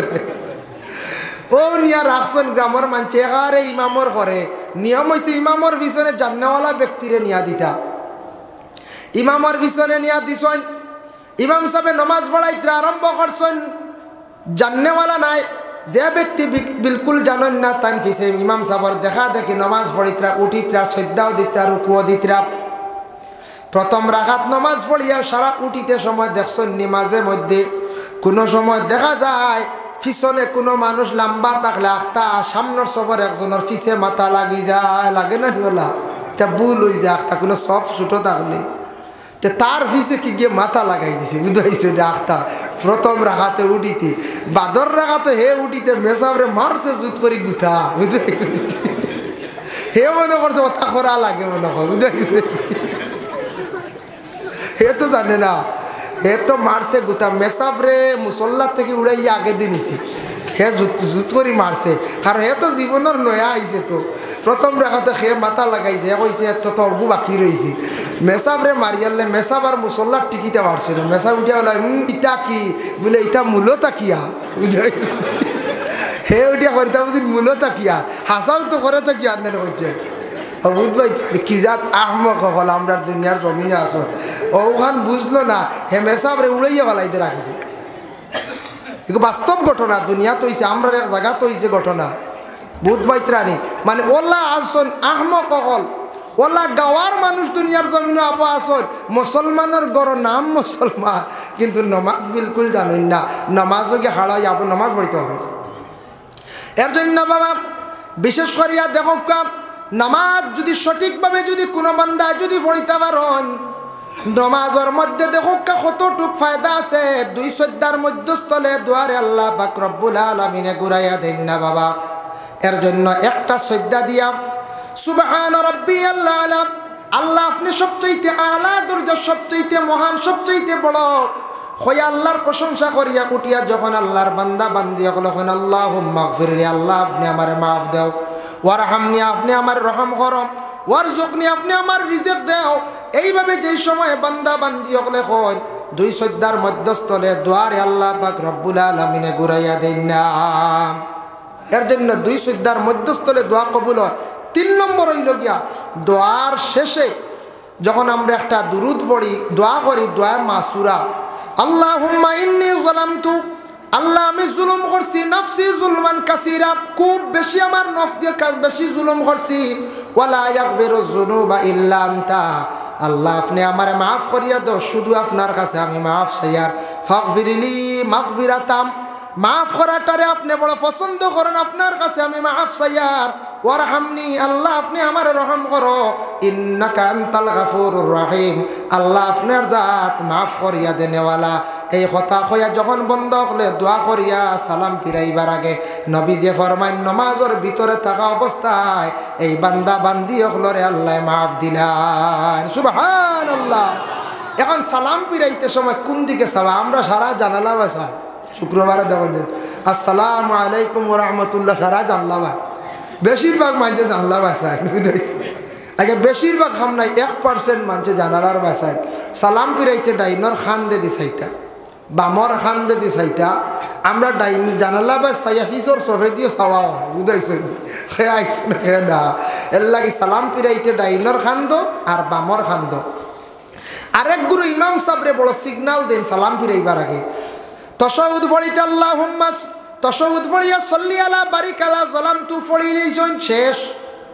ও নিয়া রাখছেন গ্রামের মানছে একারে ইমামর করে নিয়ম হয়েছে ইমামর পিছনে জান্নাওয়ালা ব্যক্তিরে নিয়া দিতা ইমামর পিছনে নিয়া দিছেন ইমাম সাহেব নমাজ পড়াইতে আরম্ভ করছেন জান্নেওয়ালা নাই যে ব্যক্তি বিলকুল জানেন না তান পিছে ইমাম সাহেবর দেখা দেখি নমাজ পড়িতরা উঠিতরা শ্রদ্ধাও দিতরা রুকুও দিতরা প্রথম রাকাত নমাজ পড়িয়া সারা উঠিতে সময় দেখছেন নিমাজে মধ্যে কোনো সময় দেখা যায় পিছনে কোনো মানুষ লম্বা থাকলে আখতা সামনের সবর একজনের পিছে মাথা লাগি যায় লাগে না বলা এটা ভুল হয়ে যায় আখতা কোনো সব ছোটো থাকলে তো তার পিছে কি গিয়ে মাথা লাগাই দিছে বুঝাইছে আখতা প্রথম রাখাতে উঠিতে বাদর রাখাতে হে উঠিতে মেসাবরে মারছে জুত করে গুথা বুঝাইছে হে মনে করছে ওটা করা লাগে মনে কর বুঝাইছে হে তো জানে না হে তো মারছে গুতা মেসাবরে মুসল্লা থেকে উড়াইয়া আগে দিনিছি হে জুত করে মারছে কারণ হে তো জীবনের নয়া আইছে তো প্রথম রেখাতে সে মাথা লাগাইছে কইছে তত অল্প বাকি রয়েছে মেসাবরে মারিয়ালে মেসাব আর মুসল্লার টিকিতে পারছে না মেসাব উঠিয়া বলে ইটা কি বলে ইটা মূলতা কিয়া বুঝাইছে হে উঠিয়া করিতা বুঝি মূলতা কিয়া হাসাও তো করে তো কি আনলেন হচ্ছে বুঝবাই কি জাত আহমক হল আমরা দুনিয়ার জমিনে আসো ওখান বুঝলো না হে মেসাবরে উড়াইয়া ফেলাইতে রাখি বাস্তব ঘটনা দুনিয়া তো হয়েছে আমরা এক জায়গা তো হয়েছে ঘটনা বুধবাইত্রানি মানে ওলা আসন আহমক হল ওলা গাওয়ার মানুষ দুনিয়ার জমিনে আবো আসন মুসলমানের গড় নাম মুসলমান কিন্তু নমাজ বিলকুল জানেন না নমাজও গিয়ে হারাই আবো নমাজ পড়তে হবে এর জন্য বাবা বিশেষ করিয়া দেখো নামাজ যদি সঠিকভাবে যদি কোনো বান্দা যদি পড়িতে পারেন নমাজের মধ্যে দেখো কতটুক ফায়দা আছে দুই শ্রদ্ধার মধ্যস্থলে দুয়ারে আল্লাহ পাক রব্বুল আলামিনে ঘুরাইয়া দেন না বাবা এর জন্য একটা শ্রদ্ধা দিয়া সুবহান রাব্বিয়াল আলা আল্লাহ আপনি সবচেয়ে আলা দরজা সবচেয়ে মহান সবচেয়ে বড় হইয়া আল্লাহর প্রশংসা করিয়া উঠিয়া যখন আল্লাহর বান্দা বান্দি যখন আল্লাহুম্মা গফিরলি আল্লাহ আপনি আমারে মাফ দাও ওয়ারহামনি আপনি আমার রহম করো ওয়ারজুকনি আপনি আমার রিজিক দাও এইভাবে যেই সময় বান্দা বান্দি হলে হয় দুই শ্রদ্ধার মধ্যস্থলে দুয়ারে আল্লাহ পাক রব্বুল আলামিনে ঘুরাইয়া দেন না এর জন্য দুই শ্রদ্ধার মধ্যস্থলে দোয়া কবুল হয় 3 নম্বর হইল গিয়া দোয়ার শেষে যখন আমরা একটা দুরুদ পড়ি দোয়া করি দোয়া মাসুরা আল্লাহুম্মা ইন্নী যালামতু আল্লাহ আমি জুলুম করছি নফসি জুলমান কাসীরা খুব বেশি আমার নফস দিয়ে বেশি জুলুম করছি ওয়ালা ইয়াগফিরু যুনুবা ইল্লা আনতা আল্লাহ আপনি আমারে মাফ করিয়া দাও শুধু আপনার কাছে আমি মাফ চাইয়ার ফাগফিরলি মাগফিরাতাম মাফ করাটারে আপনি বড় পছন্দ করেন আপনার কাছে আমি মাফ চাইয়ার ওয়ারহামনি আল্লাহ আপনি আমারে রহম করো ইন্নাকা আনতাল গাফুরুর রহিম আল্লাহ আপনার জাত মাফ করিয়া দেনেওয়ালা এই কথা কইয়া যখন বন্ধ হলে দোয়া করিয়া সালাম ফিরাইবার আগে নবীজি ফরমায় নমাজের ভিতরে থাকা অবস্থায় এই বান্দা বান্দি হলরে আল্লাহ মাফ দিলেন সুবহানাল্লাহ এখন সালাম ফিরাইতে সময় কোন দিকে চাওয়া আমরা সারা জানালা বাসা শুক্রবারে দেবেন আসসালামু আলাইকুম ওয়া রাহমাতুল্লাহ সারা জানলা বা বেশিরভাগ মানুষে জানলা বাসায় আগে বেশিরভাগ খাম নাই 1% মানুষে জানালার বাসায় সালাম ফিরাইতে ডাইনর খান দে দিছাইতা বামর খান দে দিছাইতা আমরা ডাইন জানালা বা সাইফিসর সফে দিয়ে চাওয়া বুঝাইছেন সে আইসন সে না এর লাগে সালাম ফিরাইতে ডাইনর খান দো আর বামর খান দো আরেক গুরু ইমাম সাবরে বড় সিগনাল দেন সালাম ফিরাইবার আগে তাশাহুদ পড়িতে আল্লাহুম্মা তাশাহুদ পড়িয়া সাল্লি আলা বারিক আলা যালামতু পড়িলেই শেষ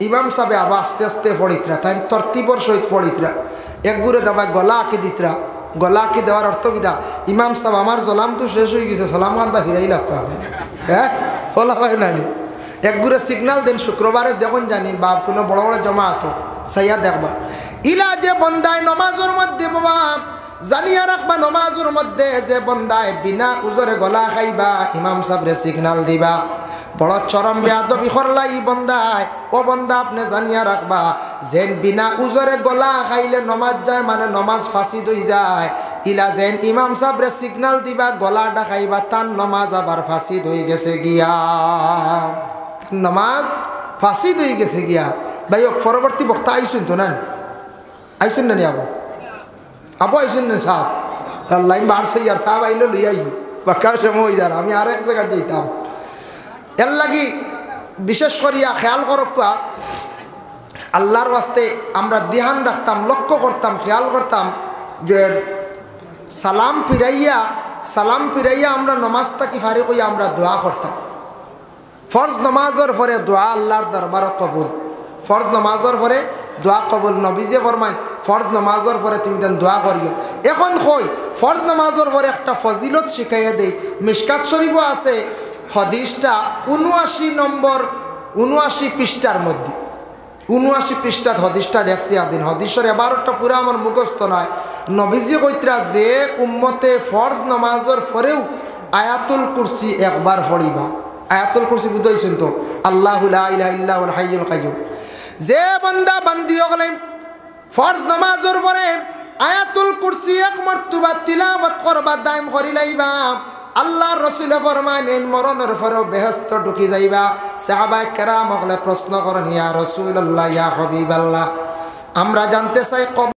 ইমাম সাহেব আবার আস্তে আস্তে পড়িতরা তাই তরতিবর সহিত পড়িতরা এক গুরে দাবা গলা আঁকি দিতরা গলা আঁকি দেওয়ার অর্থ কিনা ইমাম সাহেব আমার জলাম তো শেষ হয়ে গেছে সালাম কান্দা ফিরাই লাভ হ্যাঁ বলা হয় নানি এক গুরে সিগনাল দেন শুক্রবারে যখন জানি বা কোনো বড় বড় জমা আতো সাইয়া দেখবা ইলা যে বন্দায় নমাজের মধ্যে বাবা জানিয়া রাখবা নমাজের মধ্যে যে বন্দায় বিনা উজরে গলা খাইবা ইমাম সাহেবরে সিগনাল দিবা বড় চরম বেয়াদবি করলাই বন্দায়। ও বন্দা আপনি জানিয়া রাখবা যেন বিনা উজরে গলা খাইলে নমাজ যায় মানে নমাজ ফাঁসি দই যায়, ইলা যেন ইমাম সাহেবরে সিগনাল দিবা গলাটা খাইবা তার নমাজ আবার ফাঁসি দই গেছে গিয়া, নমাজ ফাঁসি দই গেছে গিয়া। ভাই পরবর্তী বক্তা আইসুন তো না, আইসুন না নি আবু আবু আইসুন না সাহ লাইন বাড়ছে আর সাহ আইলে লই আই বাক্কার সময় হয়ে যার আমি আর এক জায়গায় যাইতাম। এর লাগি বিশেষ করিয়া খেয়াল করবা আল্লাহর ওয়াস্তে আমরা ধ্যান রাখতাম, লক্ষ্য করতাম, খেয়াল করতাম যে সালাম ফিরাইয়া আমরা নমাজটা কি ফারি কইয়া আমরা দোয়া করতাম। ফরজ নমাজের পরে দোয়া আল্লাহর দরবার কবুল, ফরজ নমাজের পরে দোয়া কবুল। নবীজে ফরমায় ফরজ নমাজের পরে তুমি দেন দোয়া করিও। এখন কই ফরজ নমাজের পরে একটা ফজিলত শিখাইয়া দেই। মিশকাত শরীফও আছে হাদিসটা 79 পৃষ্ঠার মধ্যে, 79 পৃষ্ঠার হাদিসটা দেখছি আদিন। হাদিসের 12টা পুরো আমার মুখস্থ নয়। নবীজি কইতরা যে উম্মতে ফরজ নমাজের পরেও আয়াতুল কুরসি একবার পড়িবা। আয়াতুল কুরসি বুঝাইছেন তো, আল্লাহু লা ইলাহা ইল্লা হুয়াল হাইয়ুল কাইয়্যুম। যে বান্দা বান্দি হলেন ফরজ নামাজের পরে আয়াতুল কুরসি এক মর্তবা তিলাওয়াত করবা দাইম করি লাইবা, আল্লাহর রাসূল ফরমানেন মরণের পরেও বেহেশত ঢুকি যাইবা। সাহাবায়ে কেরাম হলে প্রশ্ন করেন ইয়া রাসূলুল্লাহ ইয়া হাবিবাল্লাহ আমরা জানতে চাই